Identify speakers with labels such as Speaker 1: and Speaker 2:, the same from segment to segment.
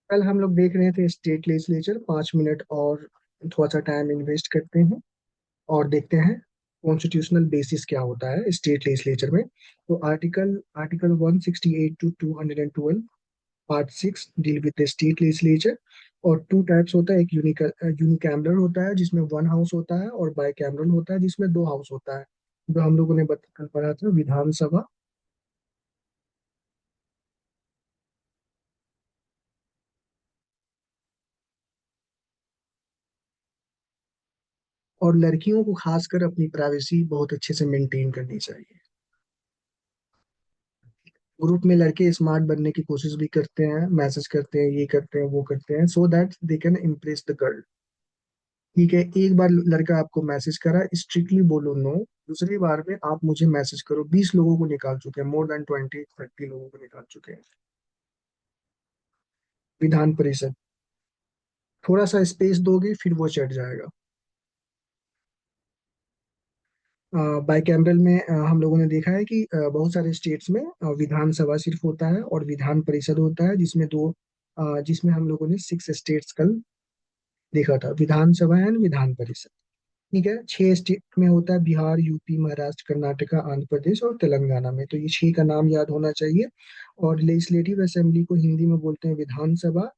Speaker 1: कल हम लोग देख रहे थे स्टेट लेजिस्लेचर। 5 मिनट और थोड़ा सा टाइम इन्वेस्ट करते हैं और देखते हैं कॉन्स्टिट्यूशनल बेसिस क्या होता है स्टेट लेजिस्लेचर में। तो article article 168 to 212 part 6 deal with the state legislature. और टू टाइप्स होता है, एक यूनिकैमरल होता है जिसमें वन हाउस होता है, और बाइकैमरल होता है जिसमें दो हाउस होता है। जो हम लोगों ने कल पढ़ा था विधानसभा और लड़कियों को खासकर अपनी प्राइवेसी बहुत अच्छे से मेंटेन करनी चाहिए। ग्रुप में लड़के स्मार्ट बनने की कोशिश भी करते हैं, मैसेज करते हैं, ये करते हैं वो करते हैं, so that they can impress the girl. ठीक है, एक बार लड़का आपको मैसेज करा, स्ट्रिक्टली बोलो नो। दूसरी बार में आप मुझे मैसेज करो। 20 लोगों को निकाल चुके हैं, मोर देन 20-30 लोगों को निकाल चुके हैं। विधान परिषद थोड़ा सा स्पेस दोगे फिर वो चढ़ जाएगा। बाइकैमरल में हम लोगों ने देखा है कि बहुत सारे स्टेट्स में विधानसभा सिर्फ होता है और विधान परिषद होता है, जिसमें हम लोगों ने 6 स्टेट्स कल देखा था, विधानसभा एंड विधान परिषद। ठीक है, 6 स्टेट में होता है, बिहार, यूपी, महाराष्ट्र, कर्नाटका, आंध्र प्रदेश और तेलंगाना में। तो ये 6 का नाम याद होना चाहिए। और लेजिस्लेटिव असेंबली को हिंदी में बोलते हैं विधानसभा।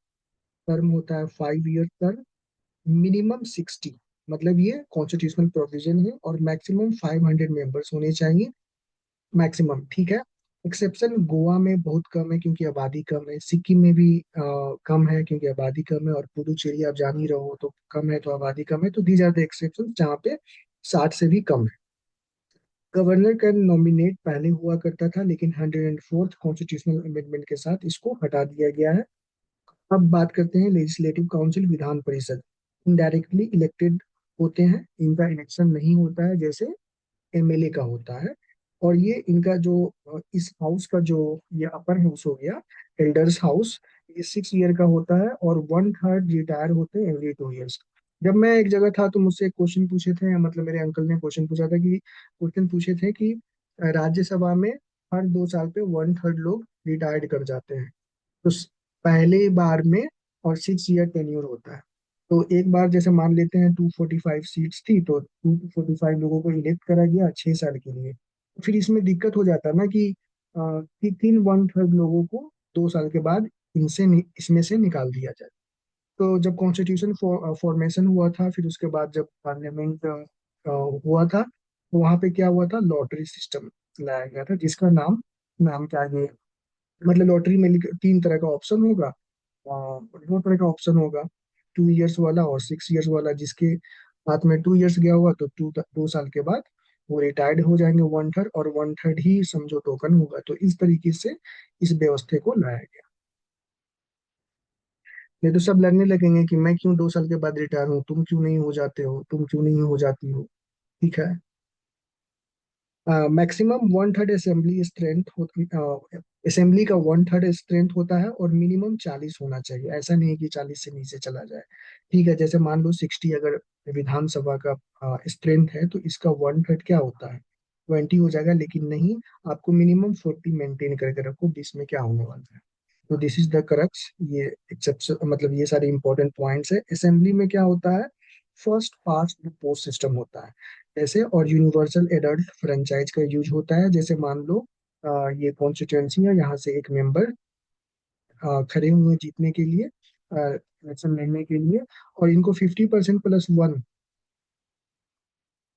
Speaker 1: टर्म होता है 5 ईयर टर्म, मिनिमम 60। मतलब ये कॉन्स्टिट्यूशनल प्रोविजन है, और मैक्सिमम 500 मेंबर्स होने चाहिए, मैक्सिमम। ठीक है, एक्सेप्शन गोवा में बहुत कम है क्योंकि आबादी कम है, सिक्किम में भी कम है क्योंकि आबादी कम है, और पुडुचेरी आप जान ही रहो तो कम है तो आबादी कम है। तो दीज आर द एक्सेप्शन जहाँ पे 60 से भी कम है। गवर्नर का नॉमिनेट पहले हुआ करता था, लेकिन 104th कॉन्स्टिट्यूशनल अमेंडमेंट के साथ इसको हटा दिया गया है। अब बात करते हैं legislative council, Vidhan Parishad. Indirectly elected होते हैं, इनका इलेक्शन नहीं होता है जैसे एमएलए का होता है। और ये इनका जो इस हाउस का जो ये अपर हाउस हो गया, एल्डर्स हाउस, ये 6 ईयर का होता है, और 1/3 रिटायर होते हैं एवरी 2 ईयर्स। जब मैं एक जगह था तो मुझसे एक क्वेश्चन पूछे थे, मतलब मेरे अंकल ने क्वेश्चन पूछा था कि क्वेश्चन पूछे थे कि राज्यसभा में हर 2 साल पे 1/3 लोग रिटायर्ड कर जाते हैं। तो पहले बार में और 6 ईयर टेन्योर होता है। तो एक बार जैसे मान लेते हैं 245 सीट्स थी, तो 245 लोगों को इलेक्ट करा गया 6 साल के लिए। फिर इसमें दिक्कत हो जाता है ना कि 1/3 लोगों को 2 साल के बाद इसमें से निकाल दिया जाए। तो जब कॉन्स्टिट्यूशन फॉर्मेशन हुआ था, फिर उसके बाद जब पार्लियामेंट हुआ था, तो वहां पे क्या हुआ था, लॉटरी सिस्टम लाया गया था, जिसका नाम नाम क्या है, मतलब लॉटरी में 3 तरह का ऑप्शन होगा, 2 तरह का ऑप्शन होगा, 2 इयर्स वाला और 6 इयर्स वाला। जिसके हाथ में 2 इयर्स गया हुआ तो 2 साल के बाद वो रिटायर्ड हो जाएंगे 1/3, और 1/3 ही समझो टोकन होगा। तो इस तरीके से इस व्यवस्था को लाया गया। नहीं तो सब लड़ने लगेंगे कि मैं क्यों 2 साल के बाद रिटायर हूँ, तुम क्यों नहीं हो जाते हो, तुम क्यों नहीं हो जाती हो। ठीक है, मैक्सिमम 1/3 असेंबली का 1/3 स्ट्रेंथ होता है, और मिनिमम 40 होना चाहिए। ऐसा नहीं है कि 40 से नीचे चला जाए। ठीक है, जैसे मान लो 60 अगर विधानसभा का स्ट्रेंथ है, तो इसका 1/3 क्या होता है, 20 हो जाएगा। लेकिन नहीं, आपको मिनिमम 40 मेंटेन करके रखो, 20 में क्या होने वाला है। तो दिस इज द करक्स, ये एक्सेप्शन, मतलब ये सारे इंपॉर्टेंट पॉइंट्स है। असेंबली में क्या होता है, first past the post system होता है जैसे, और यूनिवर्सल एडल्ट फ्रेंचाइज का यूज होता है। जैसे मान लो ये कॉन्स्टिट्यूएंसी है, यहाँ से एक मेंबर खड़े हुए हैं जीतने के लिए, इलेक्शन लड़ने के लिए, और इनको 50% +1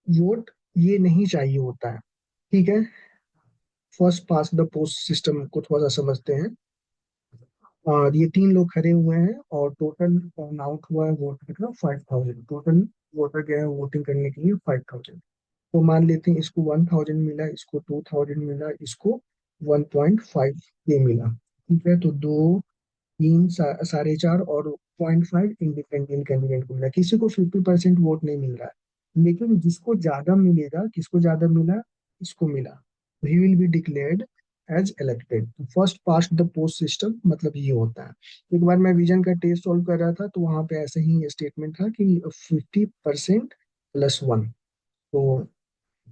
Speaker 1: वोट ये नहीं चाहिए होता है। ठीक है, first pass the post system को थोड़ा सा समझते हैं। और ये 3 लोग खड़े हुए हैं, और टोटल आउट हुआ है वोट कितना, 5000 टोटल वोटर गए हैं वोटिंग करने के लिए 5000। तो मान लेते हैं इसको 1000 मिला, इसको 2000 मिला, इसको 1.5 ये मिला। ठीक है, तो 2, 3, 4.5 और 0.5 इंडिपेंडेंट कैंडिडेट को मिला। किसी को 50% वोट नहीं मिल रहा है, लेकिन जिसको ज्यादा मिलेगा, किसको ज्यादा मिला, इसको मिला, he will be declared as elected. First past the post system मतलब ये होता है। एक बार मैं विजन का टेस्ट सॉल्व कर रहा था, तो वहां पे ऐसे ही स्टेटमेंट था कि 50%+1। तो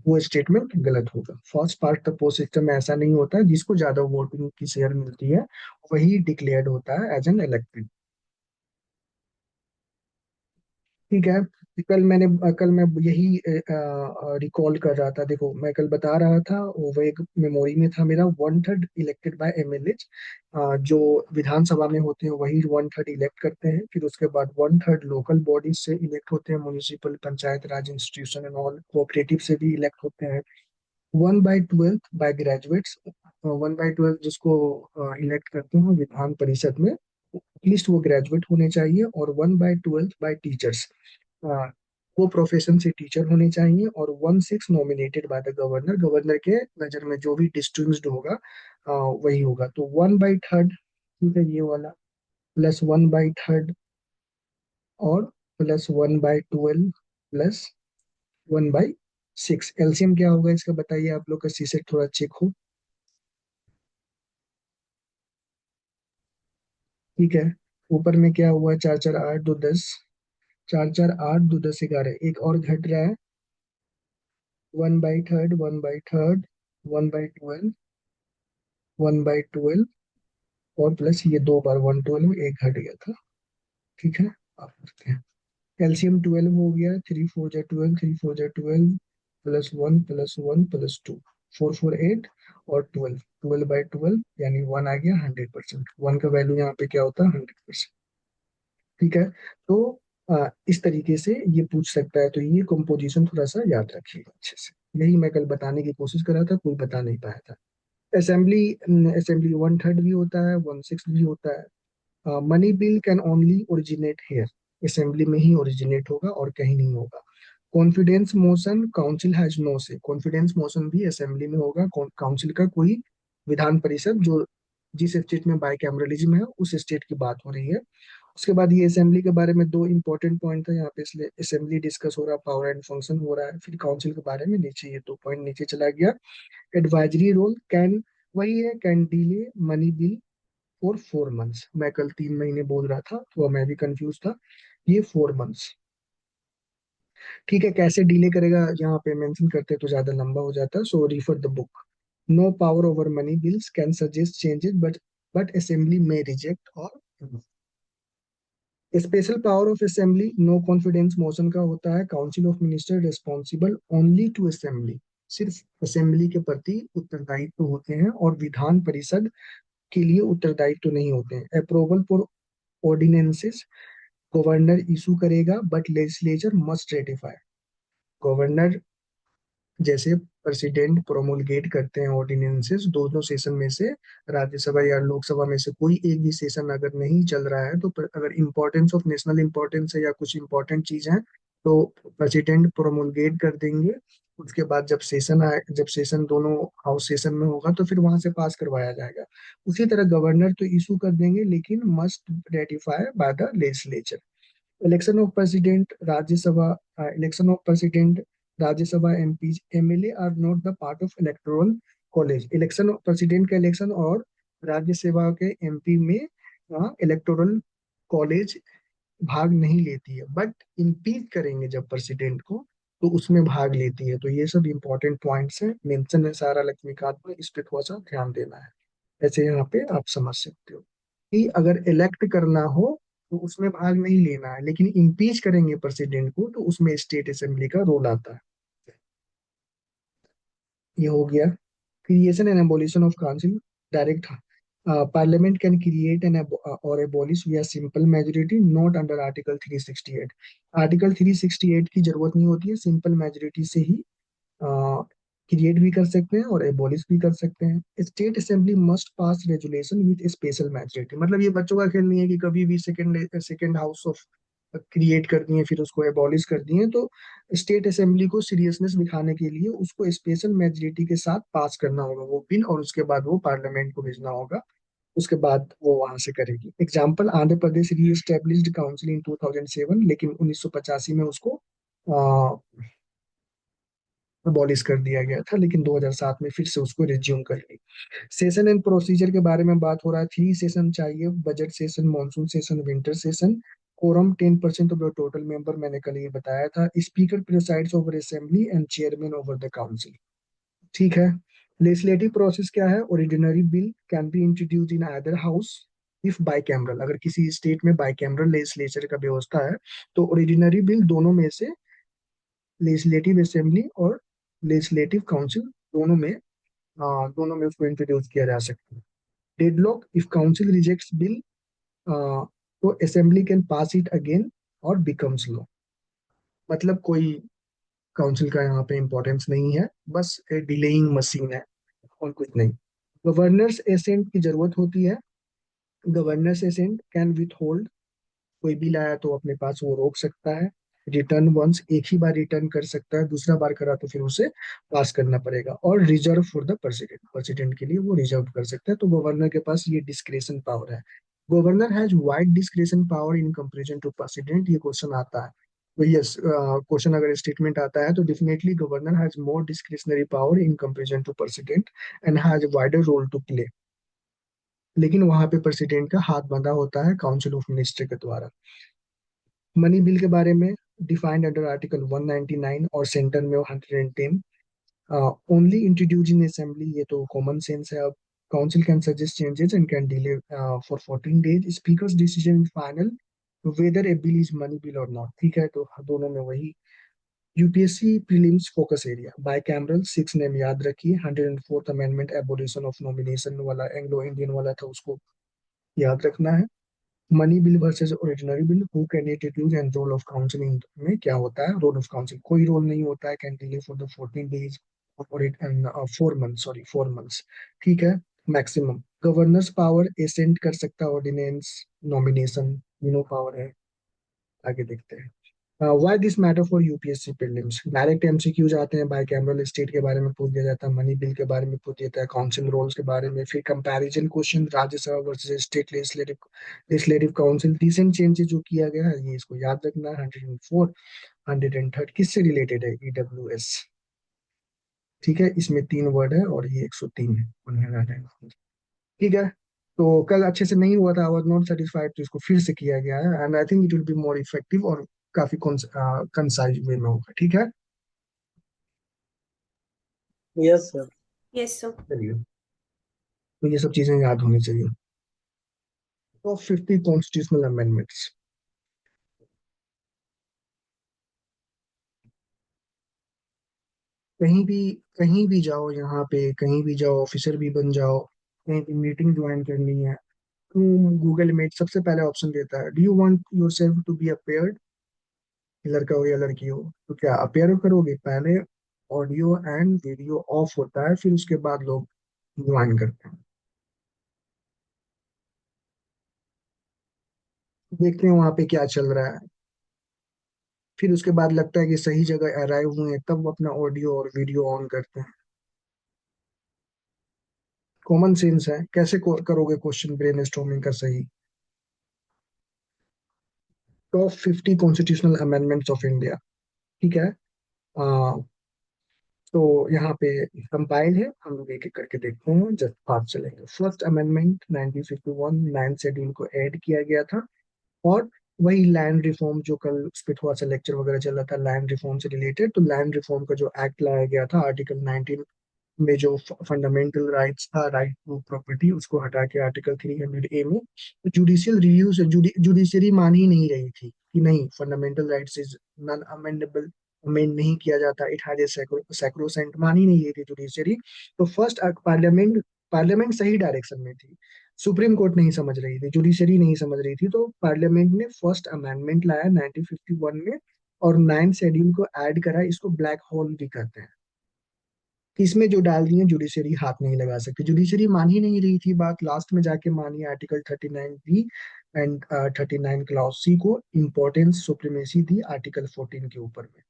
Speaker 1: वो स्टेटमेंट गलत होगा। First part the post system में ऐसा नहीं होता है, जिसको ज्यादा वोटिंग की शेयर मिलती है वही डिक्लेयर्ड होता है एज एन इलेक्टेड। ठीक है। कल मैं यही रिकॉल कर रहा था। देखो मैं कल बता रहा था, वो एक मेमोरी में था मेरा, 1/3 इलेक्टेड बाय एमएलए। जो विधानसभा में होते हैं वही 1/3 इलेक्ट करते हैं, फिर उसके बाद 1/3 लोकल बॉडीज से इलेक्ट होते हैं, municipal panchayat Raj institution and all, cooperative से भी इलेक्ट होते हैं। 1/12 बाय ग्रेजुएट्स, 1/12 जिसको इलेक्ट करते हैं विधान परिषद में, एटलीस्ट वो ग्रेजुएट होने चाहिए। और 1/12 बाय टीचर्स, वो प्रोफेशन से टीचर होने चाहिए। और 1/6 nominated by the governor, governor के नजर में जो भी डिस्टिंग्विश्ड होगा वही होगा। तो 1/3, ठीक है, ये वाला प्लस 1/3 और प्लस 1/12 प्लस 1/6, एलसीएम क्या होगा इसका बताइए, आप लोग का सीसेट थोड़ा चेक हो। ठीक है, ऊपर में क्या हुआ, 4 4 8 2 10, 4 4 8 2 10 11, एक और घट रहा है, 1/3 1/3 1/12 1/12 और प्लस ये 2 बार 112, एक घट गया था। ठीक है, आप करते हैं एलसीएम 12 हो गया, 3 4 जा 12, 3 4 जा 12 +1 +1 +2, 4 4 8 और 12, 12/12 यानी 1 आ गया, 100%। वन का वैल्यू यहाँ पे क्या होता है, 100%। ठीक है, तो इस तरीके से ये पूछ सकता है, तो ये कंपोजिशन थोड़ा सा याद रखिएगा अच्छे से। यही मैं कल बताने की कोशिश कर रहा था, कोई बता नहीं पाया था। असेंबली, असेंबली 1/3 भी होता है, 1/6 भी होता है। Money bill can only originate here, assembly में ही ओरिजिनेट होगा और कहीं नहीं होगा। Confidence motion council has no say, confidence motion भी असेंबली में होगा, काउंसिल का कोई, विधान परिषद जो जिस स्टेट में बाइकैमरलिज्म है उस स्टेट की बात हो रही है। उसके बाद ये असेंबली के बारे में दो इंपॉर्टेंट पॉइंट था यहाँ पे, इसलिए असेंबली डिस्कस हो रहा, पावर एंड फंक्शन हो रहा है, फिर काउंसिल के बारे में नीचे, ये 2 पॉइंट नीचे चला गया। एडवाइजरी रोल कैन, वही है, can delay money bill for 4 months. मैं कल 3 महीने बोल रहा था तो मैं भी कंफ्यूज था, ये 4 मंथ्स। ठीक है, कैसे डिले करेगा यहाँ पे मेंशन करते तो ज्यादा लंबा हो जाता, so refer the book. No power over money bills, can suggest changes but assembly में रिजेक्ट और special power of assembly, no confidence motion का होता है, council of minister responsible only to assembly, सिर्फ असेंबली के प्रति उत्तरदायित्व होते हैं और विधान परिषद के लिए उत्तरदायित्व नहीं होते हैं। Approval for ordinances, governor issue करेगा but legislature must ratify, governor जैसे प्रेसिडेंट प्रोमोलगेट करते हैं ऑर्डिनेंसेस, दोनों सेशन में से, राज्यसभा या लोकसभा में से कोई एक भी सेशन अगर नहीं चल रहा है, तो अगर इम्पोर्टेंस ऑफ नेशनल इम्पोर्टेंस है या कुछ इम्पोर्टेंट चीज है, तो प्रेसिडेंट प्रोमोलगेट कर देंगे। उसके बाद जब सेशन आए, जब सेशन दोनों हाउस सेशन में होगा तो फिर वहां से पास करवाया जाएगा। उसी तरह गवर्नर तो इशू कर देंगे लेकिन must ratify by the legislature. Election of president Rajya Sabha, election of president Rajya Sabha MP MLA are not the part of electoral college, election of president का इलेक्शन और राज्यसभा के एमपी में इलेक्टोरल कॉलेज भाग नहीं लेती है, बट इम्पीच करेंगे जब प्रेसिडेंट को तो उसमें भाग लेती है। तो ये सब इंपॉर्टेंट पॉइंट्स हैं, मेंशन है सारा लक्ष्मीकांत में, इस पे थोड़ा सा ध्यान देना है। ऐसे यहाँ पे आप समझ सकते हो कि अगर इलेक्ट करना हो तो उसमें भाग नहीं लेना है, लेकिन इम्पीच करेंगे प्रेसिडेंट को तो उसमें स्टेट असेंबली का रोल आता है। ये हो गया। Creation and abolition of council, direct, parliament can create an और एबॉलिश विया simple majority not under article 368, article 368 की जरूरत नहीं होती है, सिंपल मेजोरिटी से ही क्रिएट भी कर सकते हैं और एबॉलिश भी कर सकते हैं। State assembly must pass resolution with special majority, मतलब ये बच्चों का खेल नहीं है कि कभी भी second second house of create कर दिए फिर उसको एबॉलिश कर दिए। तो स्टेट असेंबली को सीरियसनेस दिखाने के लिए उसको स्पेशल मेजोरिटी के साथ पास करना होगा वो बिल, और उसके बाद वो पार्लियामेंट को भेजना होगा, उसके बाद वो वहां से करेगी। एग्जाम्पल, आंध्र प्रदेश री एस्टेब्लिश्ड काउंसिल इन 2007, लेकिन 1985 में उसको अबॉलिश कर दिया गया था, लेकिन 2007 में फिर से उसको रिज्यूम कर ली। सेशन एंड प्रोसीजर के बारे में बात हो रहा है, 3 सेशन चाहिए, budget session, monsoon session, winter session. Quorum 10% of the total member, मैंने कल ये बताया था। Speaker presides over assembly and chairman over the council. ठीक है, लेजिस्लेटिव प्रोसेस क्या है, ordinary bill can be introduce in either house, if bicameral, अगर किसी स्टेट में बाइकैमरल लेजिस्लेचर का व्यवस्था है, तो ओरिजिनरी बिल दोनों में से, लेजिस्लेटिव असेंबली और लेजिस्लेटिव काउंसिल दोनों में उसको इंट्रोड्यूस किया जा सकता है। Deadlock, if council rejects bill, तो assembly can pass it again और बिकम्स लॉ। मतलब कोई काउंसिल का यहाँ पे इंपॉर्टेंस नहीं है, बस डिलेइंग मशीन है और कुछ नहीं। गवर्नर्स एसेंट की जरूरत होती है। Governor's assent can withhold, कोई बिल आया तो अपने पास वो रोक सकता है। रिटर्न वंस, एक ही बार रिटर्न कर सकता है, दूसरा बार करा तो फिर उसे पास करना पड़ेगा। और reserve for the president, president के लिए वो रिजर्व कर सकता है, तो गवर्नर के पास ये डिस्क्रेशन पावर है। Governor has wide discretion power in comparison to president, ये क्वेश्चन आता है। तो यस, क्वेश्चन अगर स्टेटमेंट आता है तो definitely governor has more discretionary power in comparison to president and has wider role to play. लेकिन वहां पे प्रेसिडेंट का हाथ बंधा होता है काउंसिल ऑफ मिनिस्टर के द्वारा। मनी बिल के बारे में, डिफाइंड अंडर आर्टिकल 199 और सेंटर में 110, ओनली इंट्रोड्यूस इन असेंबली, ये तो कॉमन सेंस है। अब council can suggest changes and can delay for 14 days, speaker's decision final whether a bill is money bill और नॉट। ठीक है, तो दोनों में वही। UPSC prelims focus area, bicameral 6 name याद रखिए। 104th amendment abolition of nomination वाला एंग्लो इंडियन वाला था, उसको याद रखना है। Money bill versus ordinary bill, who can it use and role of council में क्या होता है। रोल ऑफ काउंसिल कोई रोल नहीं होता है, can delay for the 14 days और it and 4 month, sorry 4 months. ठीक है। मैक्सिमम गवर्नर्स पावर, एसेंट कर सकता है ऑर्डिनेंस, नॉमिनेशन, तीनों पावर है। आगे देखते हैं। Why this matter for UPSC prelims, direct MCQs आते हैं, बाय कैमरल स्टेट के बारे में पूछ दिया जाता है, मनी बिल के बारे में पूछ दिया जाता है, काउंसिल रोल्स के बारे में, फिर comparison question, Rajya Sabha versus state legislative legislative council, recent changes जो किया गया है, ये इसको याद रखना है। 104, 103 किससे रिलेटेड है, ईडब्ल्यूएस। ठीक है, इसमें 3 वर्ड है और ये 103 है, 109। ठीक है। तो कल अच्छे से नहीं हुआ था, आई वाज नॉट सेटिस्फाइड, तो इसको फिर से किया गया है and I think it will be more effective और काफी कंसाइज वे में होगा। ठीक है।
Speaker 2: Yes sir.
Speaker 3: Yes sir.
Speaker 1: चलिए, तो ये सब चीजें याद होनी चाहिए। तो 50 कॉन्स्टिट्यूशनल अमेंडमेंट्स, कहीं भी, कहीं भी जाओ, यहाँ पे कहीं भी जाओ, ऑफिसर भी बन जाओ, कहीं भी मीटिंग ज्वाइन करनी है, तो गूगल मीट सबसे पहले ऑप्शन देता है, do you want yourself to be appeared, लड़का हो या लड़की हो, तो क्या अपेयर करोगे। पहले ऑडियो एंड वीडियो ऑफ होता है, फिर उसके बाद लोग ज्वाइन करते हैं। देखते हैं वहां पे क्या चल रहा है, फिर उसके बाद लगता है कि सही जगह अराइव हुए हैं, तब वो अपना ऑडियो और वीडियो ऑन करते हैं। कॉमन सेंस है, कैसे करोगे क्वेश्चन ब्रेनस्टॉर्मिंग का सही। Top 50 constitutional amendments of India. ठीक है। आ, तो यहाँ पे कंपाइल है, हम लोग एक एक करके देखते हैं, जस्ट फास्ट चलेंगे। फर्स्ट अमेंडमेंट 1951, 9 शेड्यूल को ऐड किया गया था। और वही लैंड रिफॉर्म जो कल उस पर थोड़ा सा लेक्चर वगैरह चल रहा था, लैंड रिफॉर्म से रिलेटेड, तो लैंड रिफॉर्म का जो एक्ट लाया गया था आर्टिकल 19 में, जो फंडामेंटल राइट्स था, राइट टू प्रॉपर्टी, उसको हटा के आर्टिकल 300 ए में जुडिशियल रिव्यू से जुडिशरी मान ही नहीं रही थी कि नहीं, fundamental rights is non amendable, amend नहीं किया जाता, इट हैज ए सैक्रोसेंट, मान ही नहीं रही थी जुडिशरी। तो फर्स्ट पार्लियामेंट, पार्लियामेंट सही डायरेक्शन में थी, सुप्रीम कोर्ट नहीं समझ रही थी, जुडिशरी नहीं समझ रही थी, तो पार्लियामेंट ने फर्स्ट अमेंडमेंट लाया 1951 में और 9 शेड्यूल को ऐड करा, इसको ब्लैक होल भी कहते हैं। इसमें जो डाल दिए जुडिशरी हाथ नहीं लगा सकती, जुडिशरी मान ही नहीं रही थी बात, लास्ट में जाके मानी article 39 B and 39 clause C को इम्पोर्टेंस सुप्रीमेसी दी आर्टिकल 14 के ऊपर में,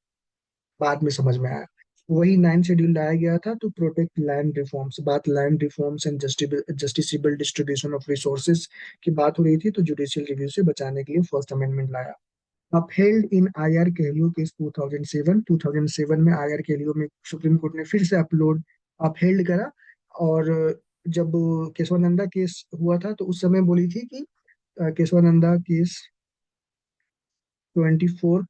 Speaker 1: बाद में समझ में आया। वही 9 शेड्यूल लाया गया था टू प्रोटेक्ट लैंड रिफॉर्म्स, बात land reforms and justiciable distribution of resources की बात हो रही थी, तो जुडिशियल रिव्यू से बचाने के लिए फर्स्ट अमेंडमेंट लाया। upheld in IR Kelio case 2007, 2007 में IR Kelio में सुप्रीम कोर्ट ने फिर से अपहेल्ड करा। और जब केशवानंदा केस हुआ था तो उस समय बोली थी कि केशवानंदा केस 24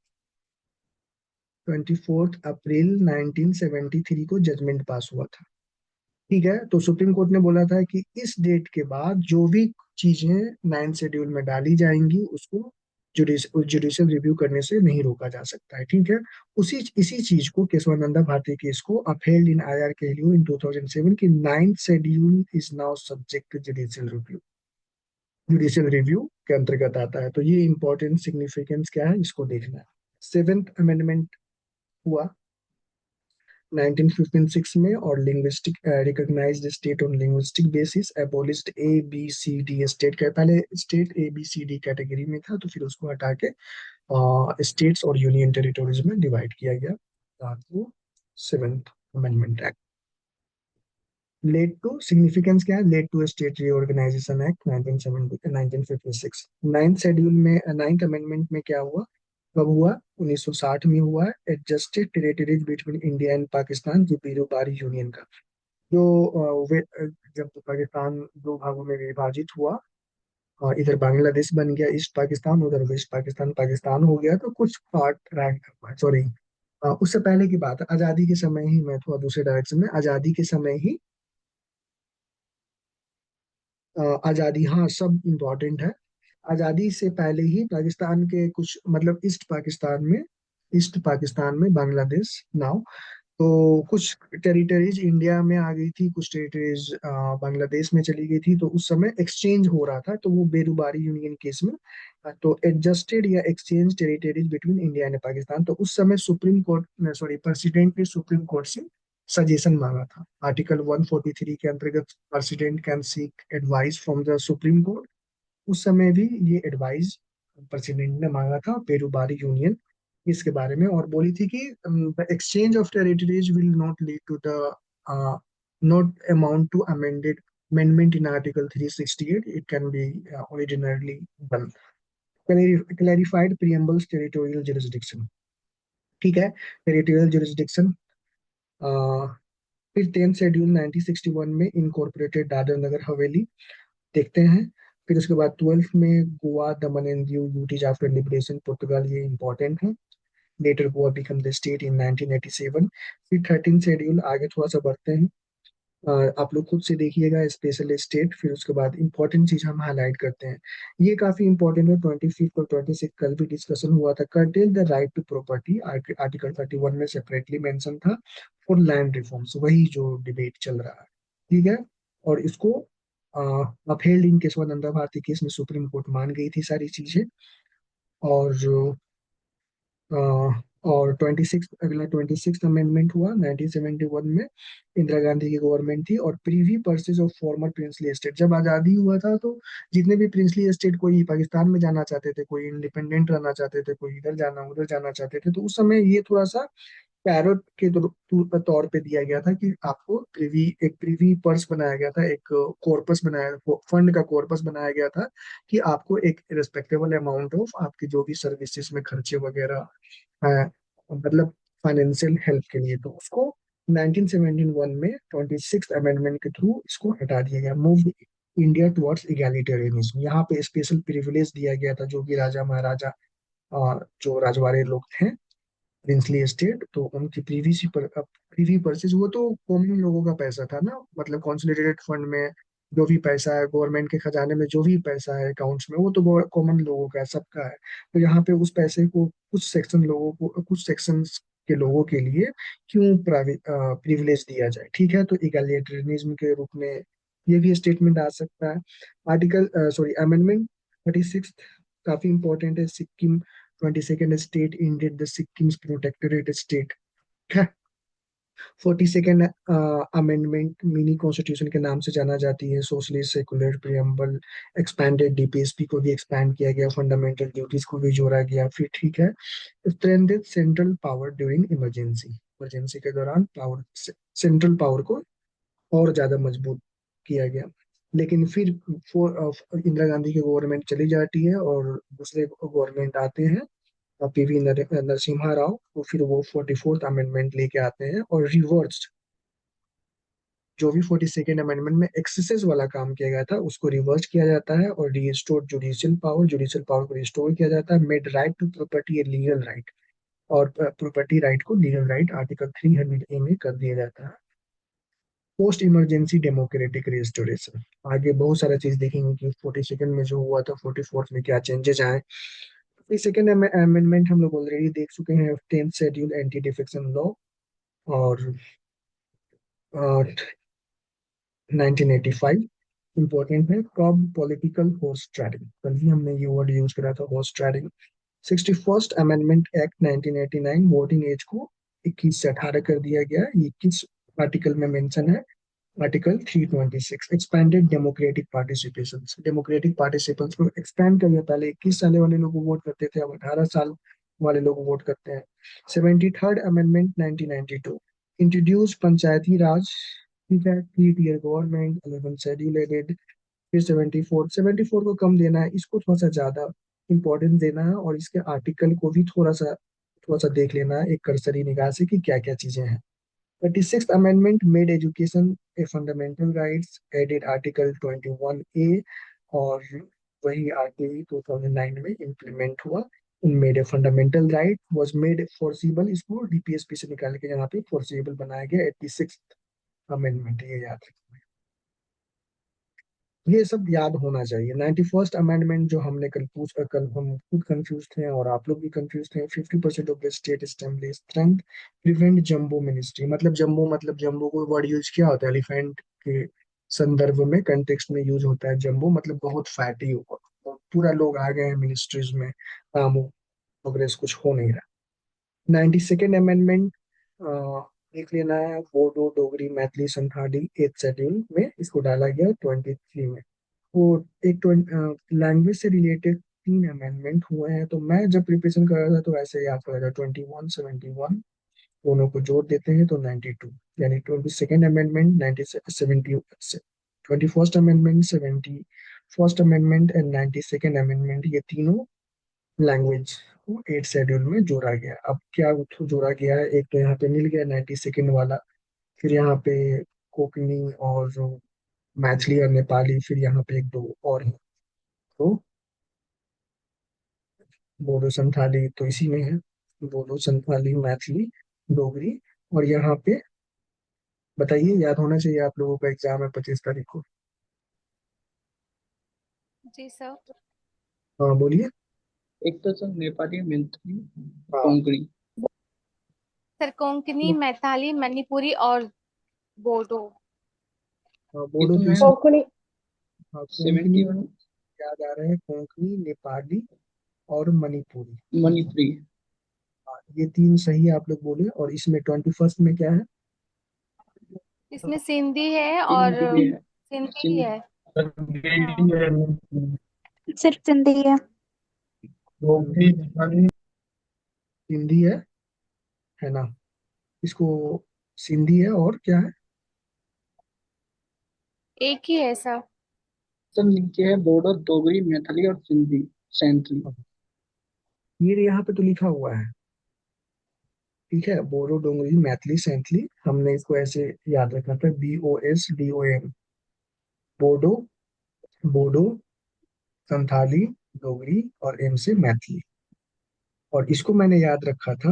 Speaker 1: 24 अप्रैल 1973 को जजमेंट पास हुआ था। ठीक है, तो सुप्रीम कोर्ट ने बोला था कि इस डेट के बाद जो भी चीजें नाइन शेड्यूल में डाली जाएंगी, उसको जुडिशियल रिव्यू करने से नहीं रोका जा सकता है, ठीक है। उसी इसी चीज को केशवानंदा भारती केस को upheld in IR Coelho in 2007 की ninth schedule is now subject to judicial review के अंतर्गत आता है। तो ये इंपॉर्टेंट सिग्निफिकेंस क्या है, इसको देखना है। सेवेंथ अमेंडमेंट हुआ 1956 में, और linguistic recognised state on linguistic basis, abolished A B C D state का, पहले state A B C D category में था, तो फिर उसको हटा के स्टेट्स और यूनियन टेरिटोरीज में डिवाइड किया गया। तो seventh amendment act. Led to significance क्या है, led to state reorganisation act 1970 1956। Ninth schedule में, नाइन्थ अमेंडमेंट में क्या हुआ, कब हुआ, 1960 में हुआ। Adjusted territories between India and Pakistan, जो बीरोबारी यूनियन का, जो जब पाकिस्तान दो भागों में विभाजित हुआ, इधर बांग्लादेश बन गया ईस्ट पाकिस्तान, उधर वेस्ट पाकिस्तान पाकिस्तान हो गया, तो कुछ पार्ट रह गया, सॉरी उससे पहले की बात है, आजादी के समय ही, मैं थोड़ा दूसरे डायरेक्शन में, आजादी के समय ही आजादी, हाँ सब इम्पोर्टेंट है। आजादी से पहले ही पाकिस्तान के कुछ, मतलब ईस्ट पाकिस्तान में बांग्लादेश नाउ, तो कुछ टेरिटरीज इंडिया में आ गई थी, कुछ टेरिटरीज बांग्लादेश में चली गई थी, तो उस समय एक्सचेंज हो रहा था, तो वो बेरुबारी यूनियन केस में तो एडजस्टेड या exchange territories between India and Pakistan, तो उस समय सुप्रीम कोर्ट, सॉरी प्रेसिडेंट ने सुप्रीम कोर्ट से सजेशन मांगा था। आर्टिकल 143 के अंतर्गत president can seek advice from the supreme court. उस समय भी ये एडवाइस प्रेसिडेंट ने मांगा था पेरूबारी यूनियन इसके बारे में, और बोली थी कि the exchange of territories will not lead to the not amount to amended amendment in Article 368, it can be originally done. Clarified preambles territorial jurisdiction, ठीक है, टेरिटोरियल जुरिस्डिक्शन। फिर 10th शेड्यूल 1961 में इनकॉर्पोरेटेड दादर नगर हवेली, देखते हैं। फिर उसके बाद 12th में Goa Daman and Diu UTs after liberation पुर्तगाल, ये इंपॉर्टेंट है। Later Goa become the state in 1987। फिर 13th शेड्यूल, आगे थोड़ा सा बढ़ते हैं, आप लोग खुद से देखिएगा, स्पेशल स्टेट। फिर उसके बाद इंपॉर्टेंट चीज हम हाईलाइट करते हैं, ये काफी इंपॉर्टेंट है। 25 और 26 कल भी डिस्कशन हुआ था। Curtail the right to property, article 31 में सेपरेटली मेंशन था, फॉर लैंड रिफॉर्म्स, वही जो डिबेट चल रहा है, ठीक है। और इसको अपहेल्ड इन केशवानंदा भारती केस में सुप्रीम कोर्ट मान गई थी सारी चीजें। और अ, और 26, अगला 26 अमेंडमेंट हुआ 1971 में, इंदिरा गांधी की गवर्नमेंट थी, और Privi पर्सेज of former princely estate, जब आजादी हुआ था तो जितने भी प्रिंसली एस्टेट, कोई पाकिस्तान में जाना चाहते थे, कोई इंडिपेंडेंट रहना चाहते थे, कोई इधर जाना उधर जाना चाहते थे, तो उस समय ये थोड़ा सा पैरोट के तौर पे दिया गया था कि आपको प्रीवी पर्स बनाया गया था, एक कॉर्पस बनाया, फंड का कॉर्पस बनाया गया था, कि आपको एक रिस्पेक्टेबल अमाउंट ऑफ आपकी जो भी सर्विसेज में खर्चे वगैरह है, मतलब फाइनेंशियल हेल्प के लिए, तो उसको 1971 में 26th अमेंडमेंट के थ्रू इसको हटा दिया गया। मूव इंडिया टुवर्ड्स इगैलिटेरियनिज्म, यहाँ पे स्पेशल प्रिविलेज दिया गया था, जो भी राजा महाराजा जो राजवाड़े लोग थे, प्रिंसली एस्टेट, तो उनकी प्रीवी परचेज, वो तो कॉमन लोगों का पैसा था ना, मतलब कॉन्सोलिडेटेड फंड में जो भी पैसा है, गवर्नमेंट के खजाने में जो भी पैसा है अकाउंट्स में, वो तो कॉमन लोगों का है, सबका है। तो यहाँ पे उस पैसे को कुछ सेक्शन के लोगों के लिए क्यों प्रिविलेज दिया जाए, ठीक है। तो इगैलिटेरियनिज्म के रूप में ये भी स्टेटमेंट आ सकता है। आर्टिकल, सॉरी अमेंडमेंट 36 काफी इंपॉर्टेंट है। Sikkim 22nd state ended the Sikkim's protectorate state. 42nd amendment mini constitution के नाम से जाना जाती है। Socialist secular preamble, expanded DPSP को भी एक्सपैंड किया गया, फंडामेंटल ड्यूटीज को भी जोड़ा गया, फिर ठीक है। Strengthened central power during emergency, emergency के दौरान पावर, सेंट्रल पावर को और ज्यादा मजबूत किया गया। लेकिन फिर इंदिरा गांधी की गवर्नमेंट चली जाती है और दूसरे गवर्नमेंट आते हैं, पीवी नरसिम्हा राव, तो फिर वो 44th अमेंडमेंट लेके आते हैं, और रिवर्स जो भी 42nd अमेंडमेंट में एक्सेसेस वाला काम किया गया था उसको रिवर्स किया जाता है, और रिस्टोर जुडिशियल पावर को रिस्टोर किया जाता है। Made right to property a legal right, और प्रॉपर्टी राइट को लीगल राइट आर्टिकल 300 ए में कर दिया जाता है। पोस्ट इमरजेंसी डेमोक्रेटिक रिस्टोरेशन, आगे बहुत सारा चीज देखेंगे कि 42nd में जो हुआ था, 44th में क्या चेंजेस आए। सेकेंड अमेंडमेंट हम लोग ऑलरेडी देख चुके हैं, 10th schedule anti defection law, और 1985 इंपॉर्टेंट है। कब पॉलिटिकल हॉर्स ट्रेडिंग, कल ही हमने ये वर्ड यूज करा था, horse trading. 61st amendment act 1989, voting age को 21 से 18 कर दिया गया, ये किस आर्टिकल में मेंशन है? Article 326, expanded democratic participation, democratic participation को एक्सपैंड कर दिया। पहले 21 साल वाले लोग वोट करते थे, अब 18 साल वाले लोग वोट करते हैं। 73rd अमेंडमेंट 1992, इंट्रोड्यूस पंचायती राज, ठीक है, 3 tier गवर्नमेंट, 11 शेड्यूल एडेड। फिर 74 को कम देना है, इसको थोड़ा सा ज्यादा इंपॉर्टेंस देना है, और इसके आर्टिकल को भी थोड़ा सा देख लेना है एक करसरी निगाह से कि क्या क्या चीजें हैं। 36th Amendment made education a fundamental rights, added Article 21A, और वही आर्टिकल 2009 में इम्प्लीमेंट हुआ। made a fundamental right was made foreseeable, इसको डीपीएसपी से निकाल के यहाँ पे foreseeable बनाया गया। 86th Amendment, ये याद रखना है। ये सब याद होना चाहिए। 91st अमेंडमेंट जो हमने कल हम खुद कंफ्यूज थे और आप लोग भी कंफ्यूज थे। 50% of the state assembly strength prevent jumbo ministry, मतलब जम्बो को वर्ड यूज किया होता है एलिफेंट के संदर्भ में, कंटेक्स्ट में यूज होता है जम्बो, मतलब बहुत फैटी हो, और पूरा लोग आ गए हैं मिनिस्ट्रीज में, काम हो, प्रोग्रेस कुछ हो नहीं रहा। 92nd अमेंडमेंट देख लेना है, बोडो डोगरी मैथिली संथाली 8th शेड्यूल में इसको डाला गया 23 में। वो एक लैंग्वेज से रिलेटेड 3 अमेंडमेंट हुए हैं, तो मैं जब प्रिपरेशन कर रहा था तो ऐसे याद कर रहा था, 21, 71 दोनों को जोड़ देते हैं तो 92, यानी 22nd amendment 70, 21st amendment, 71st amendment and 92nd amendment, ये तीनों लैंग्वेज को 8th शेड्यूल में जोड़ा गया। अब क्या जोड़ा गया है, एक तो यहाँ पे मिल गया 92nd वाला, फिर यहाँ पे कोकनी और जो मैथिली और नेपाली, फिर यहाँ पे एक दो और हैं, तो बोडो संथाली तो इसी में है, बोडो संथाली मैथिली डोगरी। और यहाँ पे बताइए, याद होना चाहिए, आप लोगों का एग्जाम है 25 तारीख को।
Speaker 2: जी सर।
Speaker 1: हाँ बोलिए।
Speaker 3: एक तो सर नेपाली, मैथिली,
Speaker 1: हाँ
Speaker 3: कोंकणी।
Speaker 2: सर कोंकणी, मैथिली, मणिपुरी और बोडो।
Speaker 1: हाँ,
Speaker 3: ये
Speaker 1: बोडो
Speaker 3: तो
Speaker 1: तो
Speaker 3: मैं
Speaker 1: इसी।
Speaker 4: कोंकणी।
Speaker 1: हाँ, कोंकणी
Speaker 3: 71
Speaker 1: याद आ रहा है, कोंकणी, नेपाली और मणिपुरी।
Speaker 3: मणिपुरी।
Speaker 1: हाँ, ये तीन सही आप लोग बोले। और इसमें 21st में क्या है?
Speaker 2: इसमें सिंधी है और
Speaker 3: हिंदी भी है।
Speaker 2: सिंधी भी
Speaker 3: सिंधी।
Speaker 2: है। हाँ।
Speaker 4: सिर्फ सिंधी है।
Speaker 1: हिंदी है ना? इसको सिंधी है और क्या है?
Speaker 2: एक ही है सर।
Speaker 3: सर नीचे है बोडो, डोगरी, मैथिली और सिंधी, सैंथली।
Speaker 1: ये यहाँ पे तो लिखा हुआ है, ठीक है, बोडो डोंगरी मैथिली सैंथली, हमने इसको ऐसे याद रखना था, BOSDOM, बोडो, बोडो, संथाली, डोगरी और एम से मैथिली। और इसको मैंने याद रखा था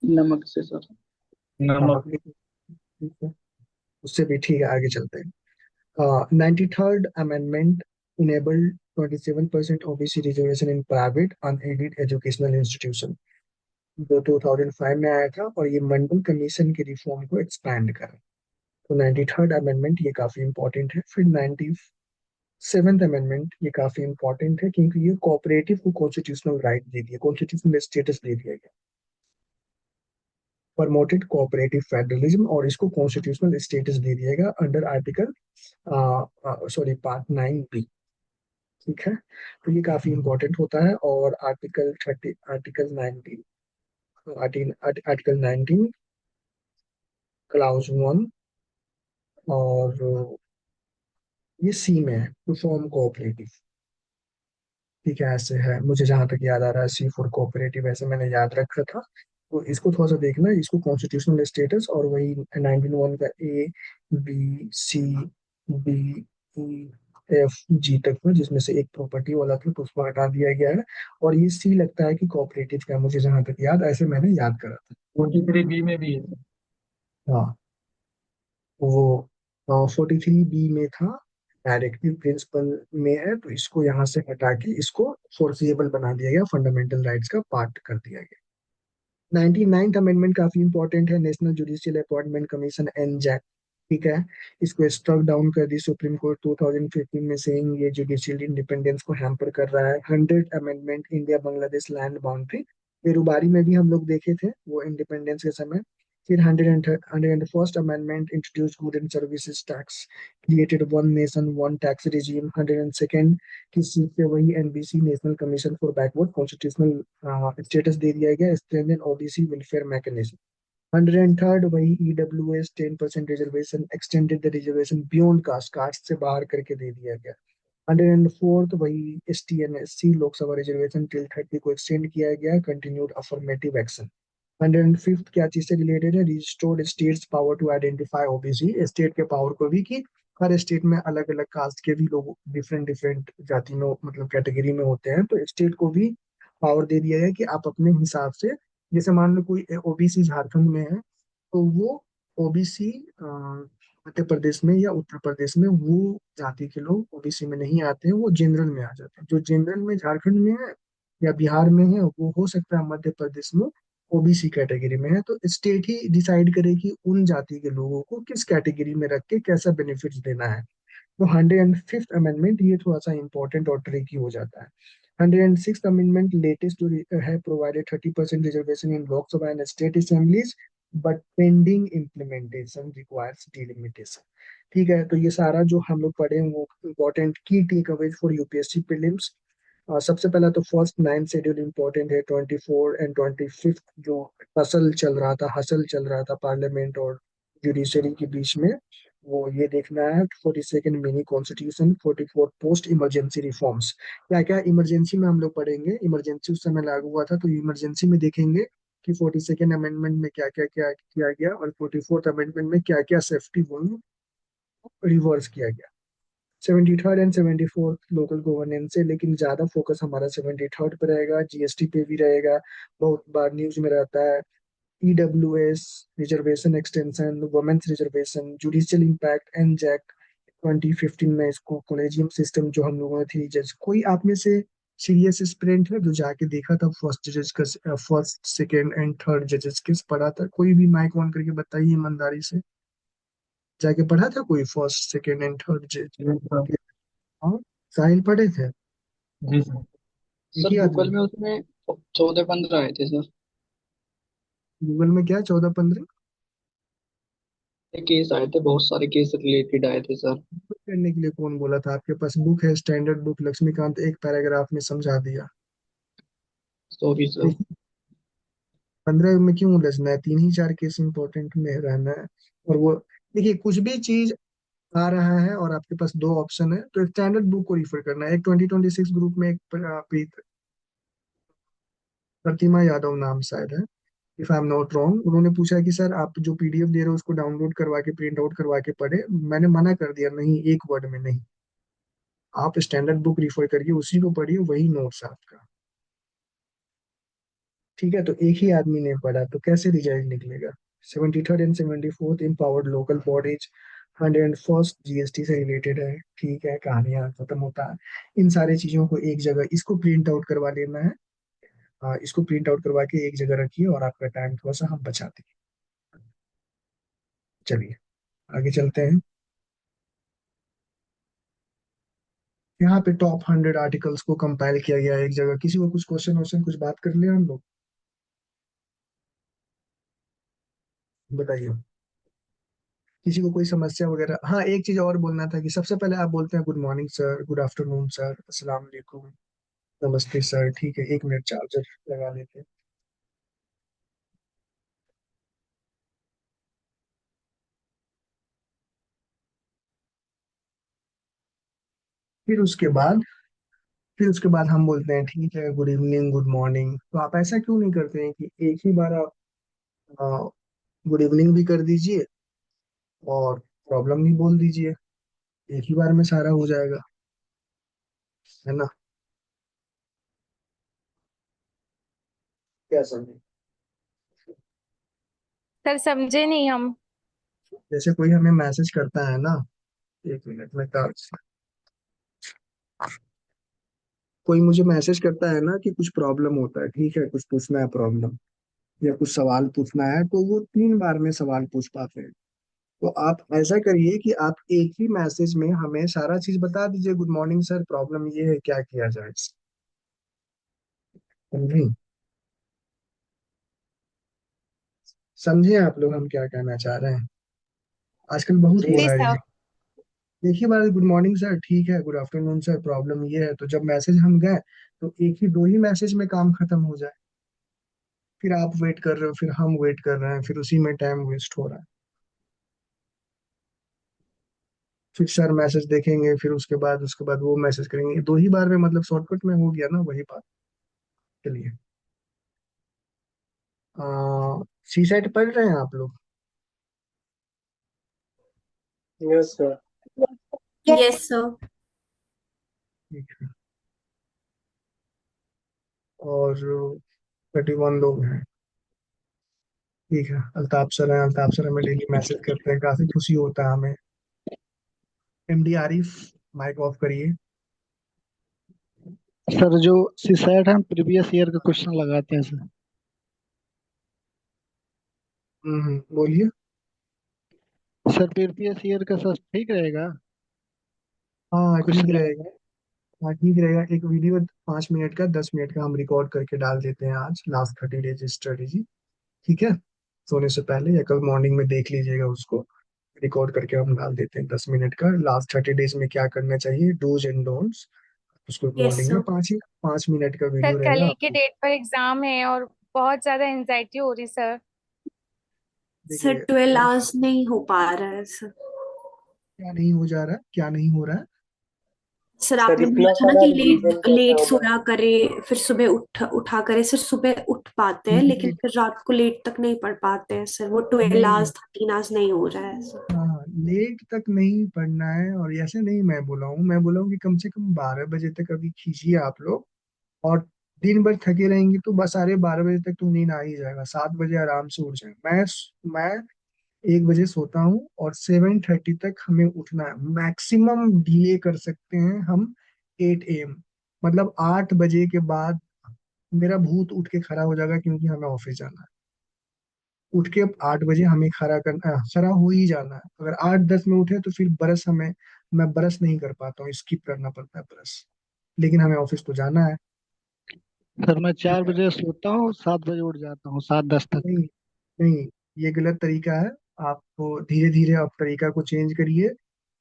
Speaker 3: नमक से सर।
Speaker 1: नमक, ठीक है, उससे भी ठीक है, आगे चलते हैं। 93rd amendment enabled 27% OBC reservation in private unaided educational institution, जो 2005 में आया था, और ये मंडल कमीशन के रिफॉर्म को एक्सपैंड करा। तो 93rd अमेंडमेंट ये काफी इंपॉर्टेंट है। फिर 97th अमेंडमेंट, ये काफी इंपॉर्टेंट है क्योंकि ये कोऑपरेटिव को कॉन्स्टिट्यूशनल राइट दे दिया, कॉन्स्टिट्यूशनल स्टेटस दे दिया गया, प्रमोटेड कोऑपरेटिव फेडरलिज्म, और इसको कॉन्स्टिट्यूशनल स्टेटस दे दिया गया अंडर आर्टिकल पार्ट 9B, ठीक है। तो ये काफी इंपॉर्टेंट होता है। और आर्टिकल 19 क्लाउज 1, और ये सी में है, टू फॉर्म कोऑपरेटिव, ठीक है, ऐसे है, मुझे जहां तक याद आ रहा है, सी फॉर कोऑपरेटिव, ऐसे मैंने याद रखा था। तो इसको थोड़ा सा देखना, इसको कॉन्स्टिट्यूशनल स्टेटस, और वही 1901 का A B C D E F G तक में, जिसमें से एक प्रॉपर्टी वाला था तो उसको हटा दिया गया है। और ये सी लगता है कि कोऑपरेटिव का, मुझे जहां तक याद, ऐसे मैंने याद करा था।
Speaker 5: 43B में भी है।
Speaker 1: हाँ, वो 43B में था, डायरेक्टिव प्रिंसिपल में है, तो इसको यहाँ से हटा के इसको फोर्सिएबल बना दिया गया, फंडामेंटल राइट्स का पार्ट कर दिया गया। 99th अमेंडमेंट काफी इंपॉर्टेंट है, नेशनल जुडिशियल अपॉइंटमेंट कमीशन एनजैक। ठीक है, इसको स्ट्रक डाउन कर दी सुप्रीम कोर्ट 2015 में, सेइंग ये जुडिशियल इंडिपेंडेंस को हैम्पर कर रहा है। 100th amendment, India Bangladesh land boundary, Berubari में भी हम लोग देखे थे वो इंडिपेंडेंस के समय। फिर 101st amendment introduce good and services tax, created one nation one tax regime. 102nd की सीट पे वही NBC, national commission for backward constitutional status दे दिया गया, strengthen OBC welfare mechanism. 103rd वही EWS 10% reservation, extended the reservation beyond caste, caste से बाहर करके दे दिया गया। 104th वही S T and S C Lok Sabha reservation till 30 को एक्सटेंड किया गया, कंटिन्यूड अफर्मेटिव एक्शन। 105th क्या चीज से रिलेटेड है, restored states power to identify OBC, state के पावर को भी कि हर स्टेट में अलग अलग कास्ट के भी लोग डिफरेंट डिफरेंट जाति में मतलब कैटेगरी में होते हैं, तो स्टेट को भी पावर दे दिया है कि आप अपने हिसाब से, जैसे मान लो कोई ओबीसी झारखंड में है, तो वो ओबीसी मध्य प्रदेश में या उत्तर प्रदेश में वो जाति के लोग ओबीसी में नहीं आते हैं, वो जनरल में आ जाते हैं। जो जनरल में झारखंड में है या बिहार में है, वो हो सकता है मध्य प्रदेश में ओबीसी कैटेगरी में है, तो स्टेट ही डिसाइड करे कि उन जाति के लोगों को किस कैटेगरी में रख के कैसा बेनिफिट्स देना है। तो 105th अमेंडमेंट ये थोड़ा सा इंपॉर्टेंट और ट्रिकी हो जाता है। 106th अमेंडमेंट लेटेस्ट जो है, provided 30% reservation in Lok Sabha and state assemblies, but pending implementation requires delimitation. ठीक है, तो ये सारा जो हम लोग पढ़े हैं वो important key takeaways for UPSC prelims. सबसे पहला तो फर्स्ट 9 शेड्यूल इंपॉर्टेंट है, 24 एंड 25 जो हसल चल रहा था पार्लियामेंट और जुडिशरी के बीच में, वो ये देखना है। 42nd mini constitution, 44 post emergency reforms, क्या क्या इमरजेंसी में हम लोग पढ़ेंगे, इमरजेंसी उस समय लागू हुआ था, तो इमरजेंसी में देखेंगे कि 42nd अमेंडमेंट में क्या क्या क्या किया गया और 44th अमेंडमेंट में क्या क्या सेफ्टी रूल रिवर्स किया गया। 73rd and 74th local governance है, लेकिन ज्यादा फोकस हमारा 73rd पे रहेगा, जीएसटी पे भी रहेगा, बहुत बार न्यूज में रहता है। EWS, reservation extension, women's reservation, judicial impact, NJAC 2015 में, इसको कॉलेजियम सिस्टम जो हम लोगों ने थी जज। कोई आप में से सीरियस स्टूडेंट है जो जाके देखा था फर्स्ट जजेस का, फर्स्ट सेकेंड एंड थर्ड जजेस किस पढ़ा था? कोई भी माइक ऑन करके बताइए ईमानदारी से, जाके पढ़ा था कोई फर्स्ट सेकेंड एंड थर्ड जज?
Speaker 2: जी सर।
Speaker 1: हाँ, साहिल पढ़े थे?
Speaker 2: जी सर।
Speaker 1: एक
Speaker 3: सर
Speaker 1: ही
Speaker 3: गूगल
Speaker 1: आदमी?
Speaker 3: में उसमें 14-15 आए थे सर।
Speaker 1: गूगल में क्या 14-15?
Speaker 3: केस आए थे, बहुत सारे केस रिलेटेड आए थे सर।
Speaker 1: करने के लिए कौन बोला था? आपके पास बुक है, स्टैंडर्ड बुक, लक्ष्मीकांत एक पैराग्राफ में समझा दिया।
Speaker 3: Sorry sir.
Speaker 1: देखिए, 15 में क्यों उलझना है, 3 ही 4 केस इंपॉर्टेंट में रहना है। और वो देखिए, कुछ भी चीज आ रहा है और आपके पास दो ऑप्शन है, तो स्टैंडर्ड बुक को रिफर करना है। एक 2026 ग्रुप में एक प्रतिमा यादव नाम शायद है, if I am not wrong, उन्होंने पूछा कि सर आप जो पीडीएफ दे रहे हो उसको डाउनलोड करवा के प्रिंट आउट करवा के पढ़े। मैंने मना कर दिया, नहीं, एक वर्ड में नहीं, आप स्टैंडर्ड बुक रिफर करिए, उसी को पढ़िए, वही नोट्स है आपका। ठीक है, तो एक ही आदमी ने पढ़ा तो कैसे रिजल्ट निकलेगा? 73rd and 74th empowered local bodies, 101st GST से रिलेटेड है। ठीक है, कहानियां खत्म होता है। इन सारी चीजों को एक जगह, इसको प्रिंट आउट करवा लेना है। इसको प्रिंट आउट करवा के एक जगह रखिए और आपका टाइम थोड़ा सा हम बचा देंगे। चलिए आगे चलते हैं। यहाँ पे टॉप 100 आर्टिकल्स को कंपाइल किया गया है एक जगह। किसी को कुछ क्वेश्चन वोश्चन कुछ बात कर लिया हम लोग? बताइए, किसी को कोई समस्या वगैरह? हाँ, एक चीज और बोलना था कि सबसे पहले आप बोलते हैं good morning sir, good afternoon sir, अस्सलाम वालेकुम, नमस्ते सर। ठीक है, 1 मिनट चार्जर लगा लेते हैं। फिर उसके बाद फिर उसके बाद हम बोलते हैं ठीक है, गुड इवनिंग, गुड मॉर्निंग। तो आप ऐसा क्यों नहीं करते हैं कि एक ही बार आप गुड इवनिंग भी कर दीजिए और प्रॉब्लम भी बोल दीजिए, एक ही बार में सारा हो जाएगा, है ना? क्या समझे?
Speaker 2: सर समझे नहीं हम।
Speaker 1: जैसे कोई हमें मैसेज करता है ना, एक मिनट में का, कोई मुझे मैसेज करता है ना कि कुछ प्रॉब्लम होता है, ठीक है, कुछ पूछना है प्रॉब्लम या कुछ सवाल पूछना है, तो वो 3 बार में सवाल पूछ पाते हैं। तो आप ऐसा करिए कि आप एक ही मैसेज में हमें सारा चीज बता दीजिए, गुड मॉर्निंग सर, प्रॉब्लम ये है, क्या किया जाए। समझी? समझे आप लोग हम क्या कहना चाह रहे हैं? आजकल बहुत हो
Speaker 2: जी
Speaker 1: रहा है
Speaker 2: सर।
Speaker 1: ये। देखिए बात, गुड मॉर्निंग सर ठीक है, गुड आफ्टरनून सर, प्रॉब्लम ये है, तो जब मैसेज हम गए तो एक ही दो ही मैसेज में काम खत्म हो जाए। फिर आप वेट कर रहे हो, फिर हम वेट कर रहे हैं, फिर उसी में टाइम वेस्ट हो रहा है। फिर सर मैसेज देखेंगे, फिर उसके बाद वो मैसेज करेंगे, 2 ही बार में मतलब शॉर्टकट में हो गया ना वही बात। चलिए, सी सेट पढ़ रहे हैं आप लोग?
Speaker 3: Yes sir.
Speaker 4: Yes sir.
Speaker 1: ठीक है। और 31 लोग हैं। ठीक है, अल्ताफ सर हैं, अल्ताफ सर हमें डेली मैसेज करते हैं, काफी खुशी होता है हमें। एमडी आरिफ, माइक ऑफ करिए।
Speaker 3: सर जो सीसैट हम प्रीवियस ईयर का क्वेश्चन लगाते हैं सर।
Speaker 1: बोलिए।
Speaker 3: सर प्रीवियस ईयर का सर ठीक रहेगा
Speaker 1: हाँ ठीक
Speaker 3: क्वेश्चन?
Speaker 1: रहेगा। हाँ ठीक रहेगा, एक वीडियो 5 मिनट का 10 मिनट का हम रिकॉर्ड करके डाल देते हैं आज, लास्ट 30 डेज स्ट्रेटेजी। ठीक है, सोने से पहले या कल मॉर्निंग में देख लीजिएगा उसको, रिकॉर्ड करके हम डाल देते हैं 10 मिनट का, लास्ट 30 डेज में क्या करना चाहिए, डूज एंड डोंट्स। उसको
Speaker 4: यस
Speaker 1: मॉर्निंग में
Speaker 4: सर।
Speaker 1: 5 मिनट का
Speaker 2: सर
Speaker 1: वीडियो
Speaker 2: कल
Speaker 1: रहेगा
Speaker 2: ही के
Speaker 1: आपको।
Speaker 2: डेट पर एग्जाम है और बहुत ज्यादा एंजाइटी हो रही सर।
Speaker 4: सर
Speaker 1: देखिए
Speaker 4: 12 आवर्स नहीं हो पा रहा है सर।
Speaker 1: क्या नहीं हो जा रहा है, क्या नहीं हो रहा है?
Speaker 4: सर
Speaker 3: सर
Speaker 4: आपने बोला
Speaker 3: इतना
Speaker 4: था ना
Speaker 3: सारा
Speaker 4: कि
Speaker 3: रिवीजन
Speaker 4: लेट
Speaker 3: कैसे
Speaker 4: लेट
Speaker 3: होगा?
Speaker 4: सोया करे, फिर सुबह उठ उठा करे। सर सुबह उठ पाते हैं लेकिन
Speaker 1: लेट,
Speaker 4: फिर रात को लेट तक नहीं पढ़ पाते हैं सर। वो 12
Speaker 1: नहीं,
Speaker 4: आवर्स 13 आवर्स नहीं हो रहा है सर।
Speaker 1: हाँ लेट तक नहीं पढ़ना है, और ऐसे नहीं मैं बोला हूँ, मैं बोला हूँ कि कम से कम 12 बजे तक अभी खींचिए आप लोग। और दिन भर थके रहेंगी तो बस, साढ़े 12 बजे तक तो नींद आ ही जाएगा, 7 बजे आराम से उठ जाए। मैं 1 बजे सोता हूँ और 7:30 तक हमें उठना है, मैक्सिमम डिले कर सकते हैं हम 8 AM, मतलब 8 बजे के बाद मेरा भूत उठ के खड़ा हो जाएगा, क्योंकि हमें ऑफिस जाना है। उठ के 8 बजे हमें खड़ा हो ही जाना है। अगर 8:10 में उठे तो फिर मैं ब्रश नहीं कर पाता हूँ, स्किप करना पड़ता है ब्रश, लेकिन हमें ऑफिस तो जाना है।
Speaker 3: सर मैं
Speaker 1: ठीक
Speaker 3: 4 बजे सोता हूँ, 7 बजे उठ जाता हूँ, 7:10 तक।
Speaker 1: है? नहीं, नहीं, ये गलत तरीका है। आपको धीरे धीरे आप तरीका को चेंज करिए।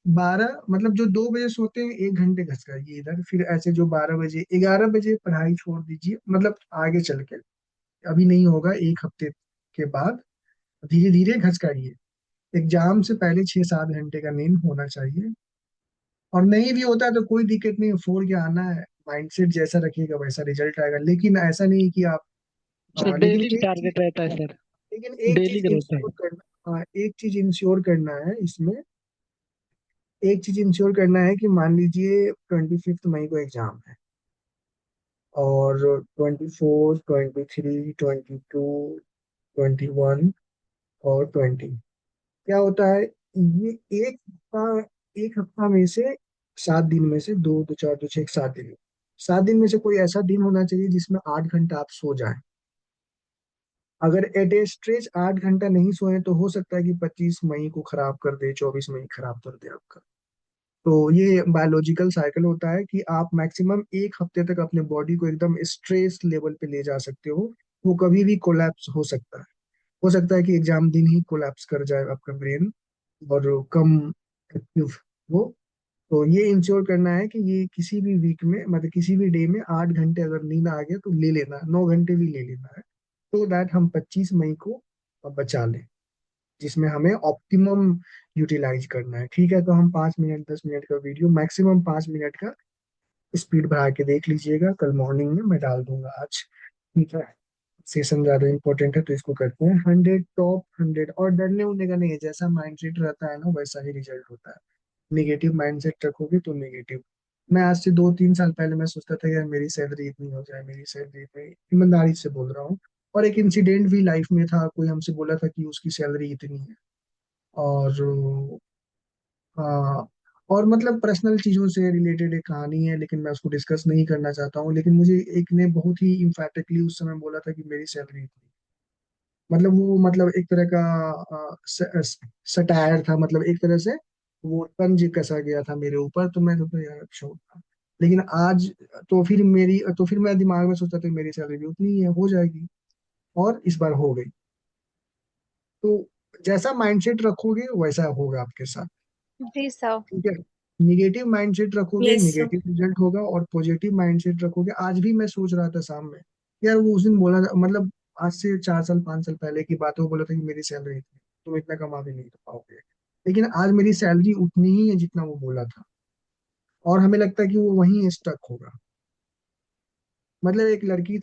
Speaker 1: 12 मतलब जो 2 बजे सोते हैं 1 घंटे घसकाइए इधर, फिर ऐसे जो 12 बजे 11 बजे पढ़ाई छोड़ दीजिए, मतलब आगे चल के, अभी नहीं होगा, 1 हफ्ते के बाद धीरे धीरे घसकाइए। एग्जाम से पहले 6-7 घंटे का नींद होना चाहिए। और नहीं भी होता है तो कोई दिक्कत नहीं, फोड़ के आना है, माइंडसेट जैसा रखिएगा वैसा रिजल्ट आएगा, लेकिन ऐसा नहीं कि आप,
Speaker 3: सर
Speaker 1: लेकिन
Speaker 3: डेली का
Speaker 1: एक चीज
Speaker 3: टारगेट रहता है सर।
Speaker 1: लेकिन एक
Speaker 3: डेली
Speaker 1: चीज
Speaker 3: का रहता है।
Speaker 1: इंश्योर करना, हाँ एक चीज इंश्योर करना है इसमें, एक चीज इंश्योर करना है कि मान लीजिए 25 मई को एग्जाम है, और 24, 23, 22, 21 और 20, क्या होता है, ये एक हफ्ता में से 7 दिन में से दो, दो चार, दो छह, 7 दिन, 7 दिन में से कोई ऐसा दिन होना चाहिए जिसमें 8 घंटा आप सो जाएं। अगर एट ए स्ट्रेच 8 घंटा नहीं सोए तो हो सकता है कि 25 मई को खराब कर दे, 24 मई खराब कर दे आपका। तो ये बायोलॉजिकल साइकिल होता है कि आप मैक्सिमम 1 हफ्ते तक अपने बॉडी को एकदम स्ट्रेस लेवल पे ले जा सकते हो। वो कभी भी कोलैप्स हो सकता है कि एग्जाम दिन ही कोलैप्स कर जाए आपका ब्रेन, और कम एक्टिव हो। तो ये इंश्योर करना है कि ये किसी भी वीक में, मतलब किसी भी डे में 8 घंटे अगर नींद आ गया तो ले लेना, 9 घंटे भी ले लेना है, तो दैट हम 25 मई को बचा लें, जिसमें हमें ऑप्टिमम यूटिलाइज करना है। ठीक है, तो हम 5 मिनट 10 मिनट का वीडियो, मैक्सिमम 5 मिनट का, स्पीड बढ़ा के देख लीजिएगा, कल मॉर्निंग में मैं डाल दूंगा आज। ठीक है, सेशन ज्यादा इंपॉर्टेंट है तो इसको करते हैं 100, टॉप 100, और डरने उड़ने का नहीं है, जैसा माइंडसेट रहता है ना वैसा ही रिजल्ट होता है। निगेटिव माइंडसेट रखोगे तो निगेटिव। मैं आज से 2-3 साल पहले मैं सोचता था यार मेरी सैलरी इतनी हो जाए, मेरी सैलरी इतनी, ईमानदारी से बोल रहा हूँ। और एक इंसिडेंट भी लाइफ में था, कोई हमसे बोला था कि उसकी सैलरी इतनी है, और और मतलब पर्सनल चीजों से रिलेटेड एक कहानी है, लेकिन मैं उसको डिस्कस नहीं करना चाहता हूँ। लेकिन मुझे एक ने बहुत ही इम्फैटिकली उस समय बोला था कि मेरी सैलरी इतनी, मतलब वो मतलब एक तरह का सटायर था, मतलब एक तरह से वो तंज कसा गया था मेरे ऊपर। तो मैं तो यार शौक था। लेकिन आज तो फिर मैं दिमाग में सोचा था मेरी सैलरी भी उतनी ही है, हो जाएगी। और इस बार हो गई। तो जैसा माइंडसेट रखोगे वैसा होगा आपके साथ।
Speaker 2: जी सर।
Speaker 1: ठीक है। निगेटिव माइंडसेट रखोगे
Speaker 4: यस सर।
Speaker 1: निगेटिव रिजल्ट होगा, और पॉजिटिव माइंडसेट रखोगे। आज भी मैं सोच रहा था शाम में, यार वो उस दिन बोला था, मतलब आज से 4 साल 5 साल पहले की बात है, वो बोला था कि मेरी सैलरी इतनी, तुम इतना कमा भी नहीं पाओगे। लेकिन आज मेरी सैलरी उतनी ही है जितना वो बोला था। और हमें लगता है कि वो वहीं स्टक होगा। मतलब एक लड़की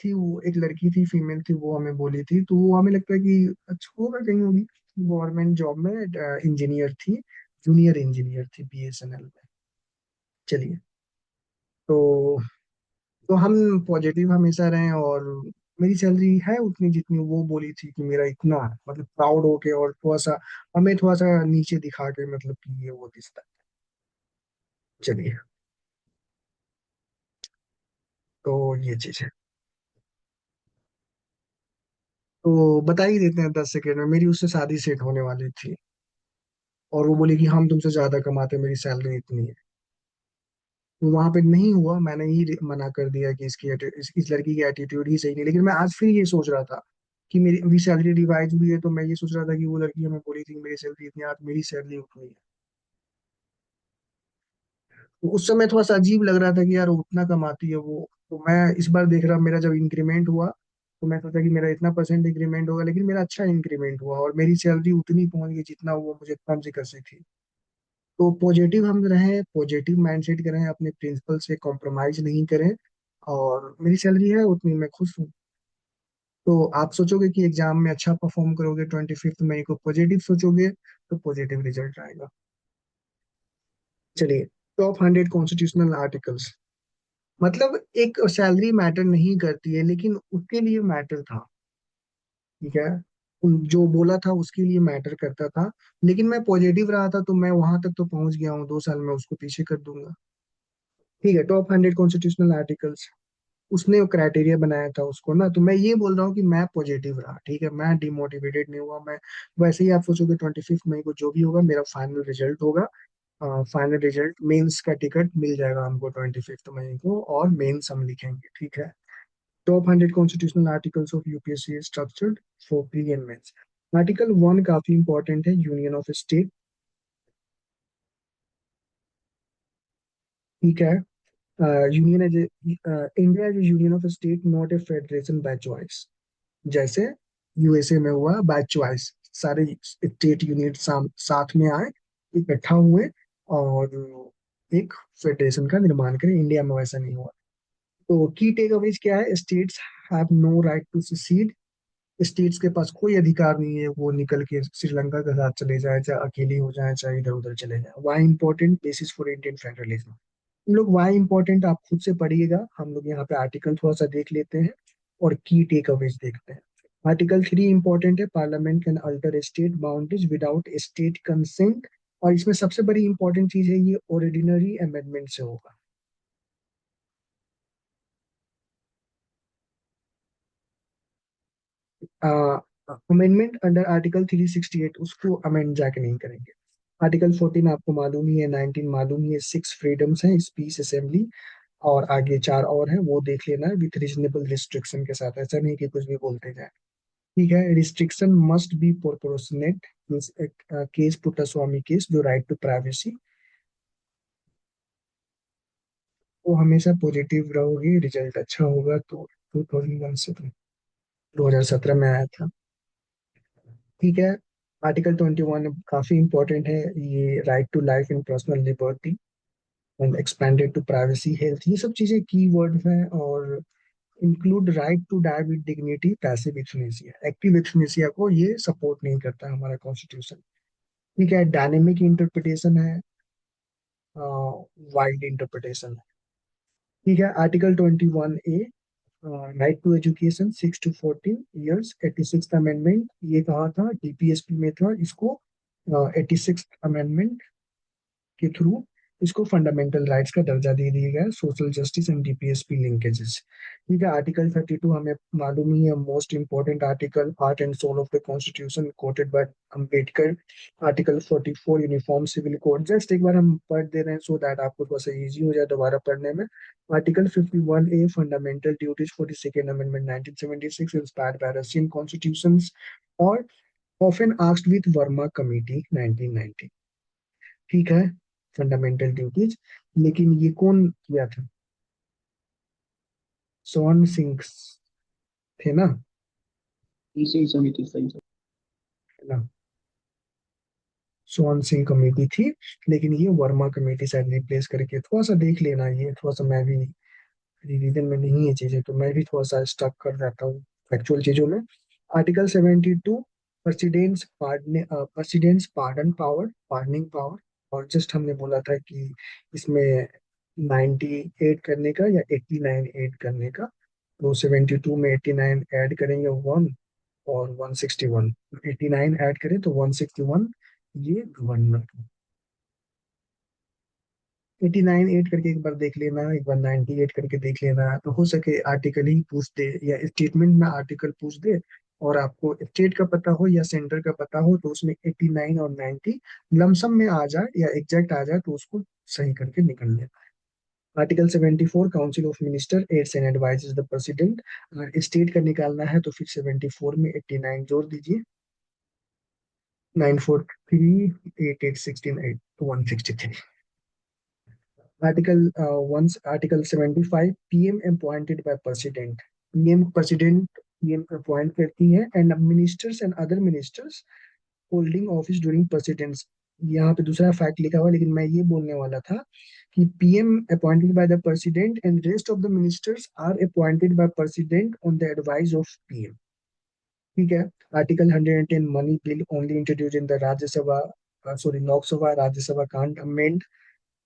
Speaker 1: थी, फीमेल थी, वो हमें बोली थी, तो वो हमें लगता है कि अच्छा होगा, कहीं होगी गवर्नमेंट जॉब में। इंजीनियर थी, जूनियर इंजीनियर थी बीएसएनएल में। चलिए। तो हम पॉजिटिव हमेशा रहें। और मेरी सैलरी है उतनी जितनी वो बोली थी कि मेरा इतना है, मतलब प्राउड होके, और थोड़ा सा हमें थोड़ा सा नीचे दिखा के, मतलब कि ये वो दिखता है। चलिए। तो ये चीज है। तो बता ही देते हैं 10 सेकेंड में, मेरी उससे शादी सेट होने वाली थी, और वो बोली कि हम तुमसे ज्यादा कमाते हैं, मेरी सैलरी इतनी है। तो वहां पे नहीं हुआ, मैंने ही मना कर दिया कि इस लड़की की एटीट्यूड ही सही नहीं। लेकिन मैं आज फिर ये सोच रहा था कि मेरी अभी सैलरी रिवाइज हुई है, तो मैं ये सोच रहा था कि वो लड़की हमें बोली थी कि मेरी सैलरी इतनी, आज मेरी सैलरी उतनी है। तो उस समय थोड़ा सा अजीब लग रहा था कि यार वो उतना कमाती है वो। तो मैं इस बार देख रहा, मेरा जब इंक्रीमेंट हुआ, तो मैं सोचा कि मेरा इतना परसेंट इंक्रीमेंट होगा, लेकिन मेरा अच्छा इंक्रीमेंट हुआ, और मेरी सैलरी उतनी पहुंच गई जितना वो मुझे कम से कसी थी। तो पॉजिटिव हम रहें, पॉजिटिव माइंडसेट करें, अपने प्रिंसिपल से कॉम्प्रोमाइज नहीं करें। और मेरी सैलरी है उतनी, मैं खुश हूँ। तो आप सोचोगे कि एग्जाम में अच्छा परफॉर्म करोगे, 25 मई को पॉजिटिव सोचोगे, तो पॉजिटिव रिजल्ट आएगा। चलिए। Top 100 constitutional articles. मतलब एक सैलरी मैटर नहीं करती है, लेकिन उसके लिए मैटर था। ठीक है। जो बोला था उसके लिए मैटर करता था। लेकिन मैं पॉजिटिव रहा था, तो मैं वहां तक तो पहुंच गया हूँ, 2 साल में उसको पीछे कर दूंगा। ठीक है। टॉप 100 कॉन्स्टिट्यूशनल आर्टिकल्स, उसने क्राइटेरिया बनाया था उसको ना। तो मैं ये बोल रहा हूँ कि मैं पॉजिटिव रहा। ठीक है, मैं डिमोटिवेटेड नहीं हुआ। मैं वैसे ही, आप सोचोगे 25 मई को जो भी होगा मेरा फाइनल रिजल्ट होगा। फाइनल रिजल्ट, मेंस का टिकट मिल जाएगा हमको 25 मई को, और मेंस हम लिखेंगे। ठीक है। Top 100 constitutional articles of UPSC structured for pre and mains. Article 1 काफी इंपॉर्टेंट है, यूनियन ऑफ स्टेट। ठीक है। Union as India as union of state, not a federation by choice. जैसे यूएसए में हुआ बाय चॉइस, सारे स्टेट यूनिट साथ में आए, इकट्ठा हुए, और एक फेडरेशन का निर्माण करें। इंडिया में वैसा नहीं हुआ। तो की टेक अवेज क्या है? States have no right to secede। States के पास कोई अधिकार नहीं है वो निकल के श्रीलंका के साथ चले जाए, चाहे अकेले हो जाए, चाहे इधर उधर चले जाए। Why important? Basis for Indian federalism. हम लोग वाई इंपॉर्टेंट आप खुद से पढ़िएगा, हम लोग यहाँ पे आर्टिकल थोड़ा सा देख लेते हैं, और की टेक अवेज देखते हैं। आर्टिकल 3 इंपॉर्टेंट है, parliament can alter state boundaries without state consent. और इसमें सबसे बड़ी इंपॉर्टेंट चीज है, ये ऑर्डिनरी अमेंडमेंट से होगा। अमेंडमेंट अंडर आर्टिकल 368, उसको अमेंड जाके नहीं करेंगे। आर्टिकल 14 आपको मालूम ही है, 19 मालूम ही है। 6 फ्रीडम्स हैं, स्पीच, असेंबली, और आगे 4 और हैं, वो देख लेना है विथ रीजनेबल रिस्ट्रिक्शन के साथ। ऐसा नहीं कि कुछ भी बोलते जाए। ठीक है। Restriction must be proportionate. Case Puttaswamy case, जो राइट टू प्राइवेसी। वो हमेशा पॉजिटिव रहोगे, रिजल्ट अच्छा होगा। तो 2001 से, 2017 में आया था। ठीक है। आर्टिकल 21 काफी इंपॉर्टेंट है, ये right to life and personal liberty and expanded to privacy, health, ये सब चीजें की वर्ड हैं। और include right to die with dignity, passive euthanasia. Active euthanasia को ये सपोर्ट नहीं करता हमारा कॉन्स्टिट्यूशन। ठीक है। डायनेमिक इंटरप्रिटेशन है, वाइड इंटरप्रिटेशन है। ठीक है। Article 21A, right to education 6 to 14 years. 86th amendment, ये कहा था, डीपीएसपी में था। इसको 86 अमेंडमेंट के थ्रू इसको फंडामेंटल राइट्स का दर्जा दे दिया गया, social justice and DPSP linkages. ठीक है, आर्टिकल 32 हमें मालूम ही है, most important article, heart and soul of the constitution, quoted by Ambedkar. Article 44 uniform civil code, just एक बार हम पढ़ दे रहे हैं सो दैट आपको थोड़ा सा इजी हो जाए दोबारा पढ़ने में। Article 51A fundamental duties for the second amendment 1976 inspired by Russian constitutions, और often asked with Verma committee 1990। ठीक है, फंडामेंटल ड्यूटीज, लेकिन ये कौन किया था? सोन सिंह थे ना,
Speaker 3: इसी समिति सही है।
Speaker 1: है ना, सोन सिंह कमेटी थी, लेकिन ये वर्मा कमेटी शायद रिप्लेस करके, थोड़ा सा देख लेना, ये थोड़ा सा मैं भी रिवीजन में नहीं है चीजें, तो मैं भी थोड़ा सा स्टक कर जाता हूँ फैक्चुअल चीजों में। Article 72 president's pardon power, pardoning power, और जस्ट हमने बोला था कि इसमें 98 करने का या 89 ऐड करने का, तो 72 में 89 ऐड करेंगे 1, और 161, 89 ऐड करें तो 161, ये गवर्नर। 89 ऐड करके एक बार देख लेना, एक बार 90 ऐड करके देख लेना, तो हो सके आर्टिकल ही पूछ दे या स्टेटमेंट में आर्टिकल पूछ दे, और आपको स्टेट का पता हो या सेंटर का पता हो, तो उसमें 89 और 90 लमसम में आ जाए या एग्जैक्ट आ जाए तो उसको सही करके निकल लेना है। Article 74 council of minister aids and advises the president, अगर स्टेट का निकालना है तो फिर 74 में 89 जोड़ दीजिए, 943 8816 163। Article 75 PM appointed by president, PM appoint करती है, and ministers and other ministers holding office during president's. यहाँ पे दूसरा फैक्ट लिखा हुआ है, लेकिन मैं ये बोलने वाला था कि PM appointed by the president and rest of the ministers are appointed by president on the advice of PM. ठीक है, article 110 money bill only introduce in the Rajya Sabha, sorry Lok Sabha, Rajya Sabha can't amend.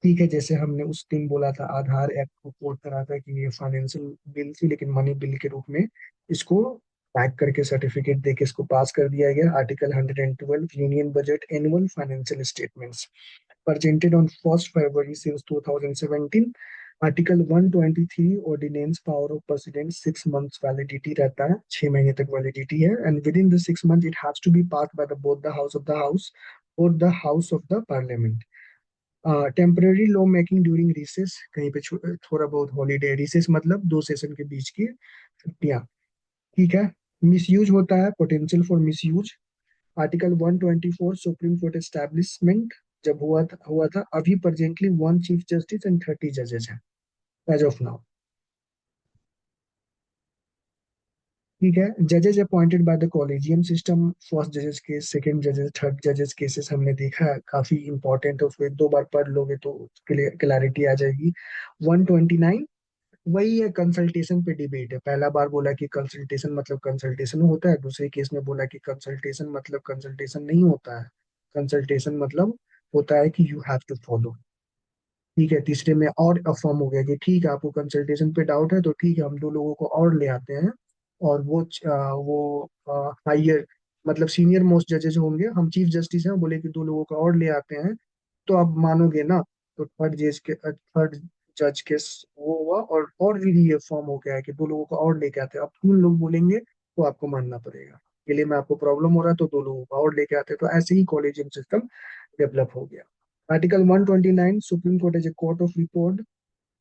Speaker 1: ठीक है, जैसे हमने उस दिन बोला था आधार एक्ट को कोट करा था कि ये फाइनेंशियल बिल थी, लेकिन मनी बिल के रूप में इसको पैक करके सर्टिफिकेट देके इसको पास कर दिया गया। Article 112 union budget annual financial statements presented on 1st February since 2017। Article 123 ordinance power of president 6 months validity रहता है, 6 महीने तक वैलिडिटी है, and within the 6 months it has to be pass by the both the house of the house और the house of the parliament. Temporary law making during recess, कहीं पे थोड़ा बहुत हॉलीडे, रिसेस मतलब 2 session के बीच की छुट्टियां। ठीक है, मिसयूज होता है, potential for misuse. Article 124 supreme court establishment जब हुआ था, अभी प्रेजेंटली 1 चीफ जस्टिस एंड 30 जजेस हैं एज ऑफ नाउ। ठीक है, जजेस appointed by the collegium system, first जजेस केस, सेकंड जजेस, थर्ड जजेस केसेस हमने देखा है, काफी इंपॉर्टेंट है, उसको 2 बार पढ़ लोगे तो क्लैरिटी आ जाएगी। 129 वही है, कंसल्टेशन पे डिबेट है, पहला बार बोला कि कंसल्टेशन मतलब कंसल्टेशन होता है, दूसरे केस में बोला कि कंसल्टेशन मतलब कंसल्टेशन नहीं होता है, कंसल्टेशन मतलब होता है कि यू हैव टू फॉलो। ठीक है, तीसरे में और अफर्म हो गया कि ठीक है आपको कंसल्टेशन पे डाउट है तो ठीक है हम 2 लोगों को और ले आते हैं, और वो हायर मतलब सीनियर मोस्ट जजेस होंगे, हम चीफ जस्टिस हैं, बोले कि 2 लोगों को और ले आते हैं, तो आप मानोगे ना, तो थर्ड जज के वो हुआ, और भी ये फॉर्म हो गया है कि 2 लोगों को और लेके आते हैं, अब 3 लोग बोलेंगे तो आपको मानना पड़ेगा, के लिए मैं आपको प्रॉब्लम हो रहा है तो 2 लोगों को और लेके आते हैं, तो ऐसे ही कॉलेजियम सिस्टम डेवलप हो गया। Article 129 supreme court as a court of report,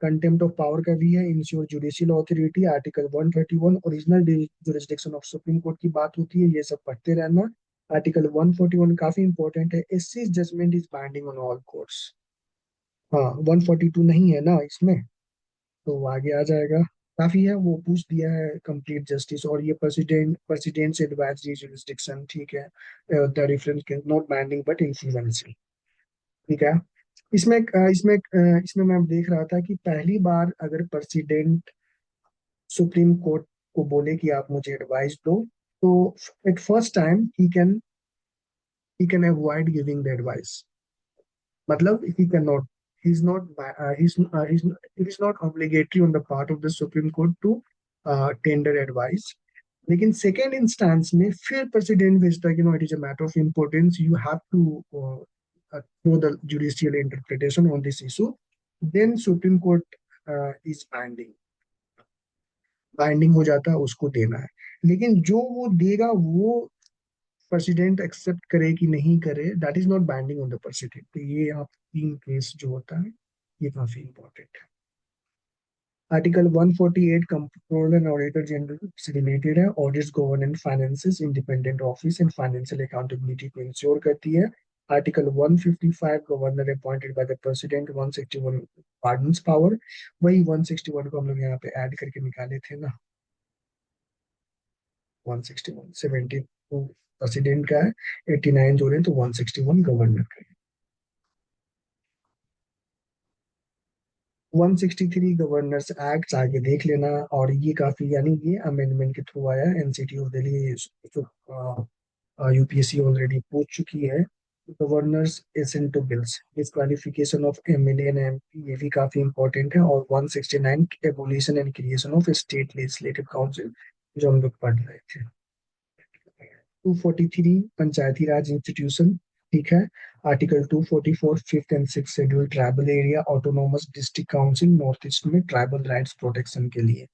Speaker 1: contempt of power का भी है, ensure judicial authority. Article 131 original jurisdiction of supreme court की बात होती है, ये सब पढ़ते रहना। आर्टिकल 141 काफी इंपॉर्टेंट है, SC judgement is binding on all courts. हाँ, 142 नहीं है ना इसमें, तो आगे आ जाएगा, काफी है, वो पूछ दिया है कंप्लीट जस्टिस, और ये प्रेसिडेंट से एडवाइजरी जुरिस्डिक्शन। ठीक है, the reference not binding but influential. ठीक है, इसमें मैं देख रहा था कि पहली बार अगर प्रेसिडेंट सुप्रीम कोर्ट को बोले कि आप मुझे एडवाइस दो, तो at first time he can avoid giving the advice, मतलब he cannot, he's not it is not obligatory on the part of the Supreme Court to tender advice, लेकिन second instance में फिर प्रेसिडेंट भेजता है कि no, it is a matter of importance, you have to throw the judicial interpretation on this issue, then supreme court is binding, binding हो जाता है, उसको देना है। लेकिन जो वो देगा वो प्रेसिडेंट एक्सेप्ट करे कि नहीं करे, that is not binding on the president. तो ये आप तीन केस जो होता है ये काफी इंपॉर्टेंट है। Article 148 controller and auditor general से रिलेटेड है। Audits governance finances independent office and financial accountability को इंश्योर करती है। Article 155 governor appointed by the president. 161 pardons power. वही 161 को हम लोग यहाँ पे ऐड करके निकाले थे ना, 161 70 तो प्रेसिडेंट का है, 89 जोड़े तो 161 गवर्नर का है। 163 गवर्नर्स एक्ट आगे देख लेना। और ये काफी, यानी ये अमेंडमेंट के थ्रू आया। एनसीटी ऑफ दिल्ली जो यूपीएससी ऑलरेडी पूछ चुकी है। Governor's assent to bills, disqualification of MLA and MP, ये भी काफी इंपॉर्टेंट है। और 169 abolition and creation of state legislative council, जो हम लोग पढ़ रहे थे। 243 पंचायती राज इंस्टीट्यूशन, ठीक है। Article 244 fifth and six schedule tribal area autonomous district council north east में ट्राइबल राइट्स प्रोटेक्शन के लिए।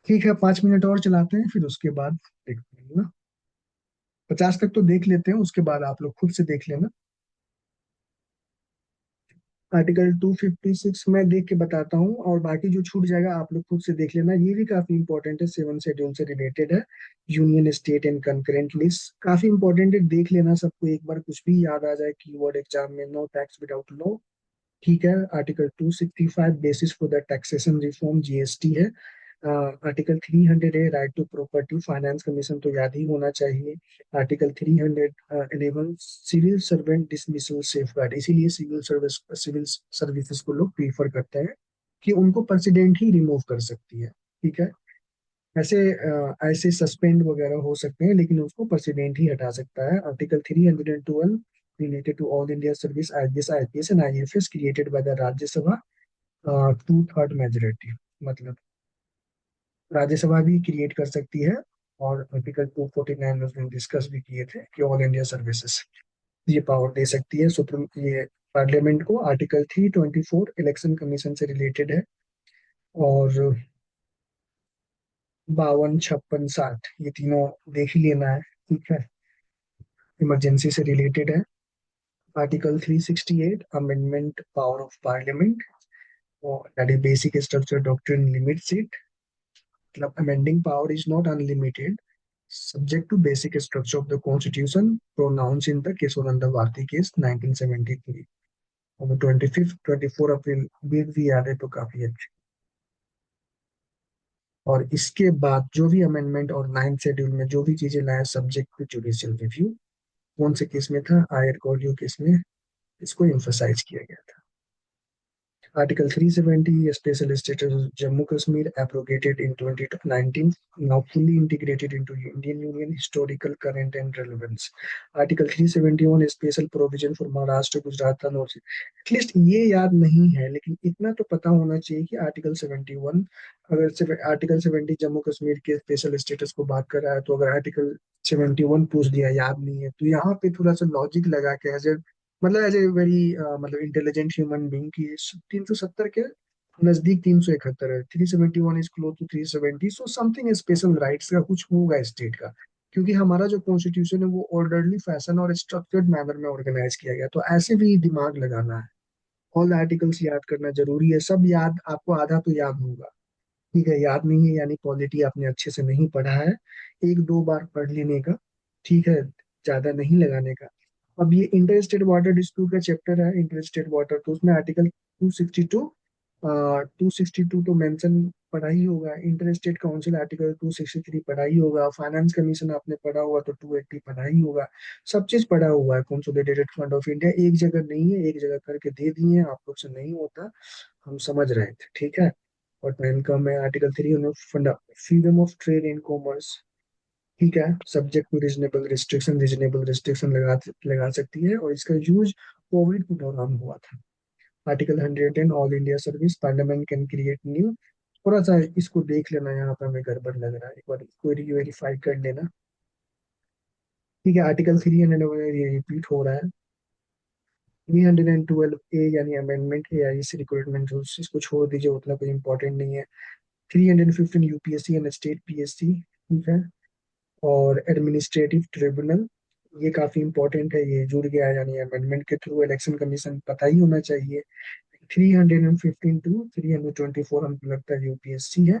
Speaker 1: ठीक है, 5 मिनट और चलाते हैं, फिर उसके बाद देखते हैं ना। 50 तक तो देख लेते हैं, उसके बाद आप लोग खुद से देख लेना। आर्टिकल 256 मैं देख के बताता हूँ, और बाकी जो छूट जाएगा आप लोग खुद से देख लेना। ये भी काफी इंपॉर्टेंट है, 7 शेड्यूल से रिलेटेड है। Union state and concurrent list काफी इंपॉर्टेंट है, देख लेना सबको एक बार, कुछ भी याद आ जाए कीवर्ड एग्जाम में। नो टैक्स विदाउट लॉ, ठीक है। Article 265 basis for the taxation reform, GST है। आर्टिकल 300 है right to property, finance commission तो याद ही होना चाहिए। Article 311 civil servant dismissal safeguard, इसीलिए सिविल सर्विसेज को लोग प्रीफर करते हैं कि उनको प्रेसिडेंट ही रिमूव कर सकती है, ठीक है। ऐसे सस्पेंड वगैरह हो सकते हैं, लेकिन उसको प्रेसिडेंट ही हटा सकता है। Article 312 related to all India service IPS, IPS and IFS created by the Rajya Sabha 2/3 majority, मतलब राज्यसभा भी क्रिएट कर सकती है। और आर्टिकल 249 उसमें डिस्कस भी किए थे कि ऑल इंडिया सर्विसेज ये पावर दे सकती है सुप्रीम, ये पार्लियामेंट को। आर्टिकल 324 इलेक्शन कमीशन से रिलेटेड है। और 52, 56, 60 ये तीनों देख ही लेना है, ठीक है, इमरजेंसी से रिलेटेड है। Article 368 amendment power of parliament, that is basic structure doctrine limits it, मतलब amending power is not unlimited, subject to basic structure of the constitution pronounced in the Kesavananda Bharti case 1973। और 25 24 अप्रैल भी याद है तो काफी अच्छी। और इसके बाद जो भी अमेंडमेंट और 9th शेड्यूल में जो भी चीजें लाए, सब्जेक्ट टू जुडिशियल रिव्यू। कौन से केस में था? आयर कोडियो केस में इसको एम्फसाइज किया गया था। Article 370 Special Status of Jammu Kashmir abrogated in 2019, now fully integrated into Indian Union, historical, current and relevance. Article 371 Special Provision for Maharashtra, Gujarat and North. At least ये याद नहीं है, लेकिन इतना तो पता होना चाहिए कि आर्टिकल 71, अगर आर्टिकल 70 जम्मू कश्मीर के स्पेशल स्टेटस को बात कर रहा है, तो अगर आर्टिकल 71 पूछ दिया याद नहीं है, तो यहाँ पे थोड़ा सा लॉजिक लगा के मतलब एज ए वेरी मतलब इंटेलिजेंट ह्यूमन बींग की 370 के नजदीक 371 है, 371 is close to 370, so something special rights का कुछ होगा स्टेट का। क्योंकि हमारा जो कॉन्स्टिट्यूशन है वो ऑर्डरली फैशन और स्ट्रक्चर्ड मैनर में ऑर्गेनाइज किया गया, तो ऐसे भी दिमाग लगाना है। ऑल आर्टिकल्स याद करना जरूरी है, सब याद आपको आधा तो याद होगा, ठीक है। याद नहीं है यानी क्वालिटी आपने अच्छे से नहीं पढ़ा है, एक दो बार पढ़ लेने का, ठीक है, ज्यादा नहीं लगाने का। अब ये इंटर स्टेट वाटर डिस्प्यूट का चैप्टर है, इंटर स्टेट वाटर, तो उसमें आर्टिकल 262 262 तो मेंशन पढ़ा ही होगा। इंटर स्टेट काउंसिल आर्टिकल 263 पढ़ा ही होगा। फाइनेंस कमीशन आपने पढ़ा हुआ तो 280 पढ़ा ही होगा। सब चीज पढ़ा हुआ है। कंसोलिडेटेड फंड ऑफ इंडिया एक जगह नहीं है, एक जगह करके दे दिए हैं, आप लोग से नहीं होता, हम समझ रहे थे, ठीक है। और टाइम कम है। आर्टिकल 3 फंडा freedom of trade and commerce, ठीक है, subject to reasonable restriction, reasonable restriction लगा सकती है, और इसका यूज कोविड के दौरान हुआ था। Article 110 all India service, parliament can create new थोड़ा सा इसको देख लेना, यहाँ पे हमें गड़बड़ लग रहा है, एक बार इसको वेरीफाई कर लेना। ठीक है, आर्टिकल 300 ये रिपीट हो रहा है। 312 ए यानी अमेंडमेंट ए आई सी रिक्रूटमेंट रूल्स, इसको छोड़ दीजिए, उतना कोई इंपॉर्टेंट नहीं है। 315 यूपीएससी एंड स्टेट पीएससी, ठीक है। और एडमिनिस्ट्रेटिव ट्रिब्यूनल, ये काफी इंपॉर्टेंट है, ये जुड़ गया है, यानी अमेंडमेंट के थ्रू इलेक्शन कमीशन पता ही होना चाहिए। 315 to 324 हमको लगता है यूपीएससी है,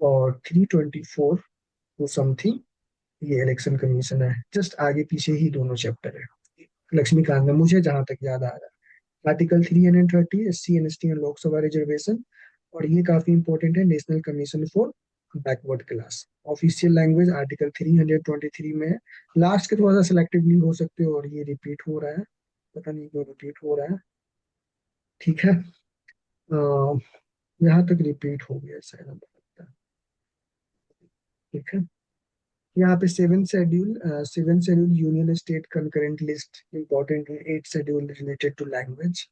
Speaker 1: और 324 टू समथिंग ये इलेक्शन कमीशन है। जस्ट आगे पीछे ही दोनों चैप्टर है लक्ष्मीकांत में, मुझे जहां तक याद आ रहा है। Article 330 SC and ST and Lok Sabha reservation, और ये काफी इंपॉर्टेंट है, national commission for backward class. Official language article 323 में है। लास्ट के थोड़ा सा सिलेक्टिवली हो सकते हो, और ये रिपीट हो रहा है, पता नहीं क्यों रिपीट हो रहा है। ठीक है, यहाँ तक रिपीट हो गया शायद हमको लगता है। ठीक है, यहाँ पे seven schedule union state concurrent list important है। 8 शेड्यूल रिलेटेड टू लैंग्वेज।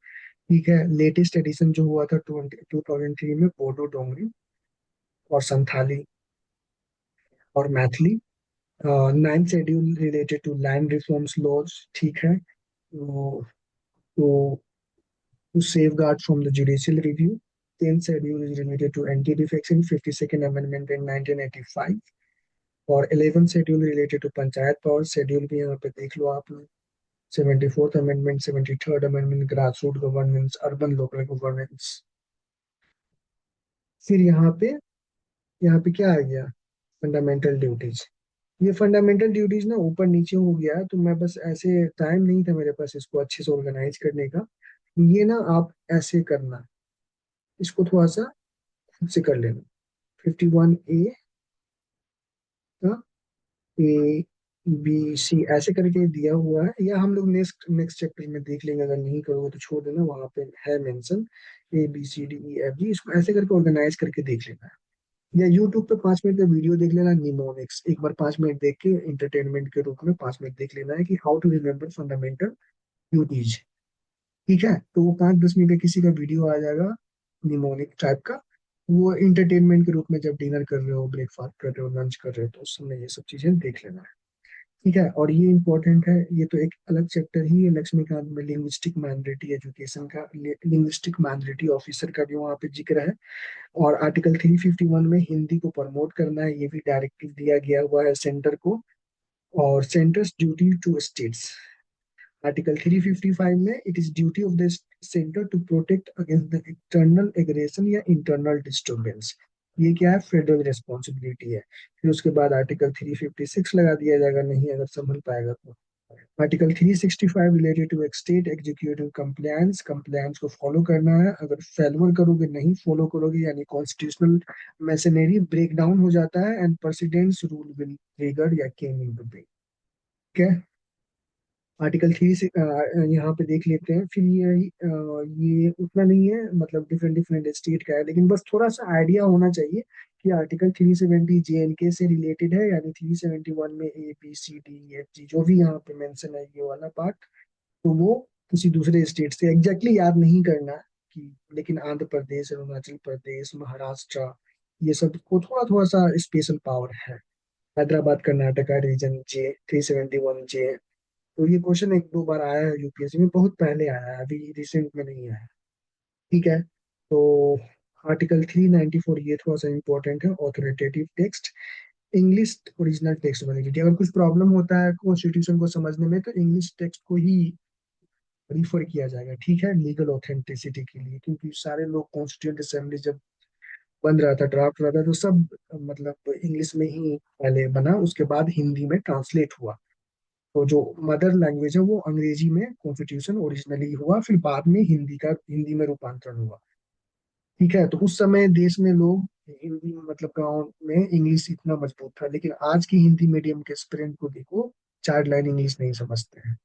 Speaker 1: ठीक है, लेटेस्ट एडिशन जो हुआ था 2003 में, बोडो, डोंगरी और संथाली और Maithili. 9th schedule related to land reforms laws, ठीक है। तो to safeguard from the judicial review. 10th schedule is related to anti-defection, 52nd Amendment in 1985. और 11th schedule related to panchayat power, schedule भी यहाँ पे देख लो आप लोग। 74th amendment, 73rd amendment, grass root governance, urban local governance. फिर यहाँ पे क्या आ गया, फंडामेंटल ड्यूटीज। ये फंडामेंटल ड्यूटीज ना ऊपर नीचे हो गया, तो मैं बस ऐसे, टाइम नहीं था मेरे पास इसको अच्छे से ऑर्गेनाइज करने का। ये ना आप ऐसे करना, इसको थोड़ा सा खुद से कर लेना। 51A का ए बी सी ऐसे करके दिया हुआ है, या हम लोग नेक्स्ट नेक्स्ट चैप्टर में देख लेंगे, अगर नहीं करोगे तो छोड़ देना, वहां पे है मेंशन ABCDEFG, इसको ऐसे करके ऑर्गेनाइज करके देख लेना है। या यूट्यूब पे 5 मिनट का वीडियो देख लेना, निमोनिक्स, एक बार 5 मिनट देख के इंटरटेनमेंट के रूप में 5 मिनट देख लेना है कि how to remember fundamental duties. ठीक है, तो वो 5-10 मिनट का किसी का वीडियो आ जाएगा निमोनिक टाइप का, वो इंटरटेनमेंट के रूप में जब डिनर कर रहे हो, ब्रेकफास्ट कर रहे हो, लंच कर रहे हो, तो उस समय ये सब चीजें देख लेना है। ठीक है, और ये इंपॉर्टेंट है, ये तो एक अलग चैप्टर ही है लक्ष्मीकांत में, लिंग्विस्टिक माइनॉरिटी एजुकेशन का, लिंग्विस्टिक माइनॉरिटी ऑफिसर का भी वहाँ पे जिक्र है। और आर्टिकल 351 में हिंदी को प्रमोट करना है, ये भी डायरेक्टिव दिया गया हुआ है सेंटर को। और centre's duty to states, article 355 में, it is duty of the centre to protect against the external aggression या इंटरनल डिस्टर्बेंस। ये क्या है, फेडरल रिस्पॉन्सिबिलिटी है। फिर उसके बाद आर्टिकल 356 लगा दिया जाएगा, नहीं अगर संभल पाएगा तो। Article 365 related to state executive compliance, compliance को फॉलो करना है, अगर फेलवर करोगे, नहीं फॉलो करोगे, यानी कॉन्स्टिट्यूशनल मैशनरी ब्रेक डाउन हो जाता है, and presidents rule will trigger या केम इनटू बीइंग। ठीक है, आर्टिकल 3 से यहाँ पे देख लेते हैं। फिर ये उतना नहीं है, मतलब डिफरेंट डिफरेंट स्टेट का है, लेकिन बस थोड़ा सा आइडिया होना चाहिए कि आर्टिकल 370 JNK से रिलेटेड है, यानी 371 में ABCDEFG जो भी यहाँ पे मेंशन है, ये वाला पार्ट, तो वो किसी दूसरे स्टेट से एग्जैक्टली याद नहीं करना है कि, लेकिन आंध्र प्रदेश, अरुणाचल प्रदेश, महाराष्ट्र, ये सब को थोड़ा थोड़ा सा स्पेशल पावर है। Hyderabad Karnataka region J, 371J। तो ये क्वेश्चन 1-2 बार आया है यूपीएससी में, बहुत पहले आया है, अभी रिसेंट में नहीं आया। ठीक है, तो आर्टिकल 394 ये थोड़ा सा इंपॉर्टेंट है, authoritative text, English original text validity. अगर कुछ प्रॉब्लम होता है कॉन्स्टिट्यूशन को समझने में, तो इंग्लिश टेक्स्ट को ही रिफर किया जाएगा। ठीक है, लीगल ऑथेंटिसिटी के लिए, क्योंकि सारे लोग कॉन्स्टिट्यूंट असेंबली जब बन रहा था, ड्राफ्ट रहा था, तो सब मतलब इंग्लिश में ही पहले बना, उसके बाद हिंदी में ट्रांसलेट हुआ। तो जो मदर लैंग्वेज है वो अंग्रेजी में कॉन्स्टिट्यूशन ओरिजिनली हुआ, फिर बाद में हिंदी में रूपांतरण हुआ। ठीक है, तो उस समय देश में लोग हिंदी, मतलब गाँव में इंग्लिश इतना मजबूत था, लेकिन आज की हिंदी मीडियम के स्टूडेंट को देखो, 4 लाइन इंग्लिश नहीं समझते हैं।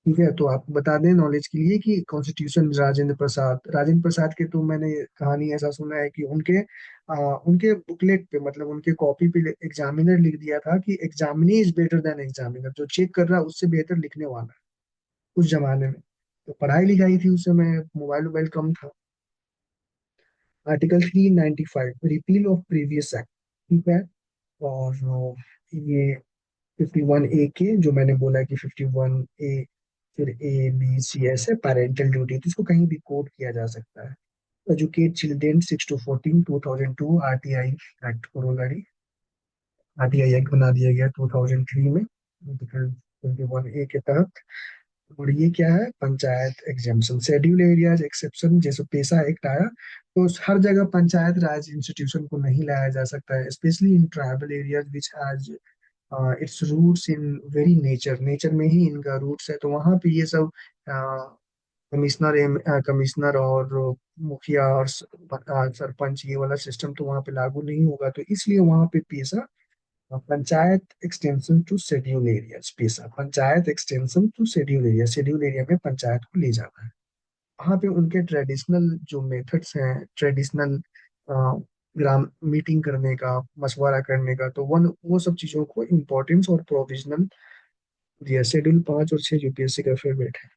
Speaker 1: ठीक है, तो आप बता दें नॉलेज के लिए कि कॉन्स्टिट्यूशन राजेंद्र प्रसाद के, तो मैंने कहानी ऐसा सुना है कि उनके बुकलेट पे, मतलब उनके कॉपी पे एग्जामिनर लिख दिया था कि examinee is better than examiner, जो चेक कर रहा है उससे बेहतर लिखने वाला है, उस जमाने में। तो पढ़ाई लिखाई थी उस समय, मोबाइल वोबाइल कम था। Article 395 repeal of previous act, ठीक है। और ये 51A के जो मैंने बोला कि 51A, फिर A B C ऐसे पेरेंटल ड्यूटी, तो इसको कहीं भी कोट किया जा सकता है। Educate children 6 to 14, 2002 RTI act को गाड़ी, RTI एक्ट बना दिया गया 2003 में, आर्टिकल 21A के तहत। और ये क्या है, panchayat exemption, schedule areas exception, जैसे पेशा एक्ट आया तो हर जगह पंचायत राज इंस्टीट्यूशन को नहीं लाया जा सकता है, specially in tribal areas which has its roots in very nature, nature में ही इनका रूट्स है, तो वहां पे ये सब कमिश्नर और मुखिया और सरपंच, ये वाला सिस्टम तो वहां पे लागू नहीं होगा, तो इसलिए वहां पे PESA panchayat extension to schedule areas, PESA panchayat extension to schedule area, schedule area में पंचायत को ले जाना है। वहाँ पे उनके ट्रेडिशनल जो मेथड्स हैं, ट्रेडिशनल ग्राम मीटिंग करने का, मशवरा करने का, तो वन वो सब चीजों को इम्पोर्टेंस और प्रोविजनल दिया। शेड्यूल 5 और 6 यूपीएससी का फेवरेट है,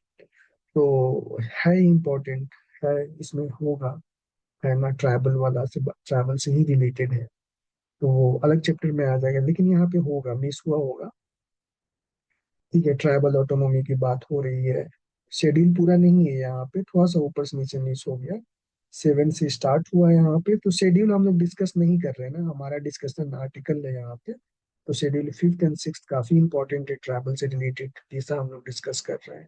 Speaker 1: तो है इम्पोर्टेंट, है इसमें होगा, है ना, ट्राइबल वाला से, ट्राइबल से ही रिलेटेड है, तो वो अलग चैप्टर में आ जाएगा, लेकिन यहाँ पे होगा, मिस हुआ होगा, ठीक है। ट्राइबल ऑटोनॉमी की बात हो रही है, शेड्यूल पूरा नहीं है यहाँ पे, थोड़ा सा ऊपर से नीचे मिस हो गया, 7 से स्टार्ट हुआ है यहाँ पे, तो शेड्यूल हम लोग डिस्कस नहीं कर रहे हैं ना, हमारा डिस्कशन आर्टिकल है यहाँ पे, तो शेड्यूल 5th and 6th काफी इंपॉर्टेंट है, ट्राइबल से रिलेटेड, जैसा हम लोग डिस्कस कर रहे हैं,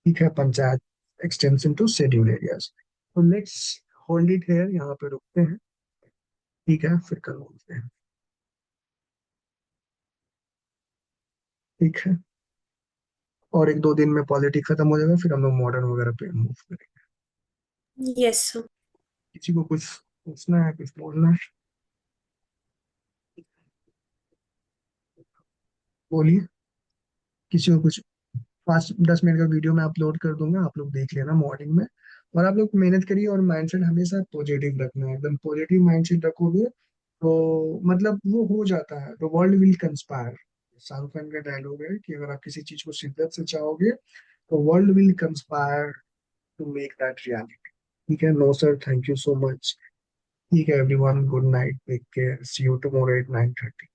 Speaker 1: ठीक है। Panchayat extension to schedule areas, तो लेट्स होल्ड इट हेयर, यहाँ पे रुकते हैं, ठीक है, फिर कल मिलते हैं, ठीक है। और 1-2 दिन में पॉलिटी खत्म हो जाएगा, फिर हम लोग मॉडर्न वगैरह पे मूव करेंगे।
Speaker 4: Yes sir.
Speaker 1: किसी को कुछ पूछना है, कुछ बोलना है, बोलिए। किसी को कुछ, 5-10 मिनट का वीडियो मैं अपलोड कर दूंगा, आप लोग देख लेना मॉर्निंग में, और आप लोग मेहनत करिए, और माइंडसेट हमेशा पॉजिटिव रखना है, एकदम पॉजिटिव माइंडसेट रखोगे तो मतलब वो हो जाता है, the world will conspire, Shahrukh Khan का डायलॉग है कि अगर आप किसी चीज को शिद्दत से चाहोगे तो world will conspire to make that reality, ठीक है। No sir, thank you so much, ठीक है everyone, good night, take care, see you tomorrow at 9:30।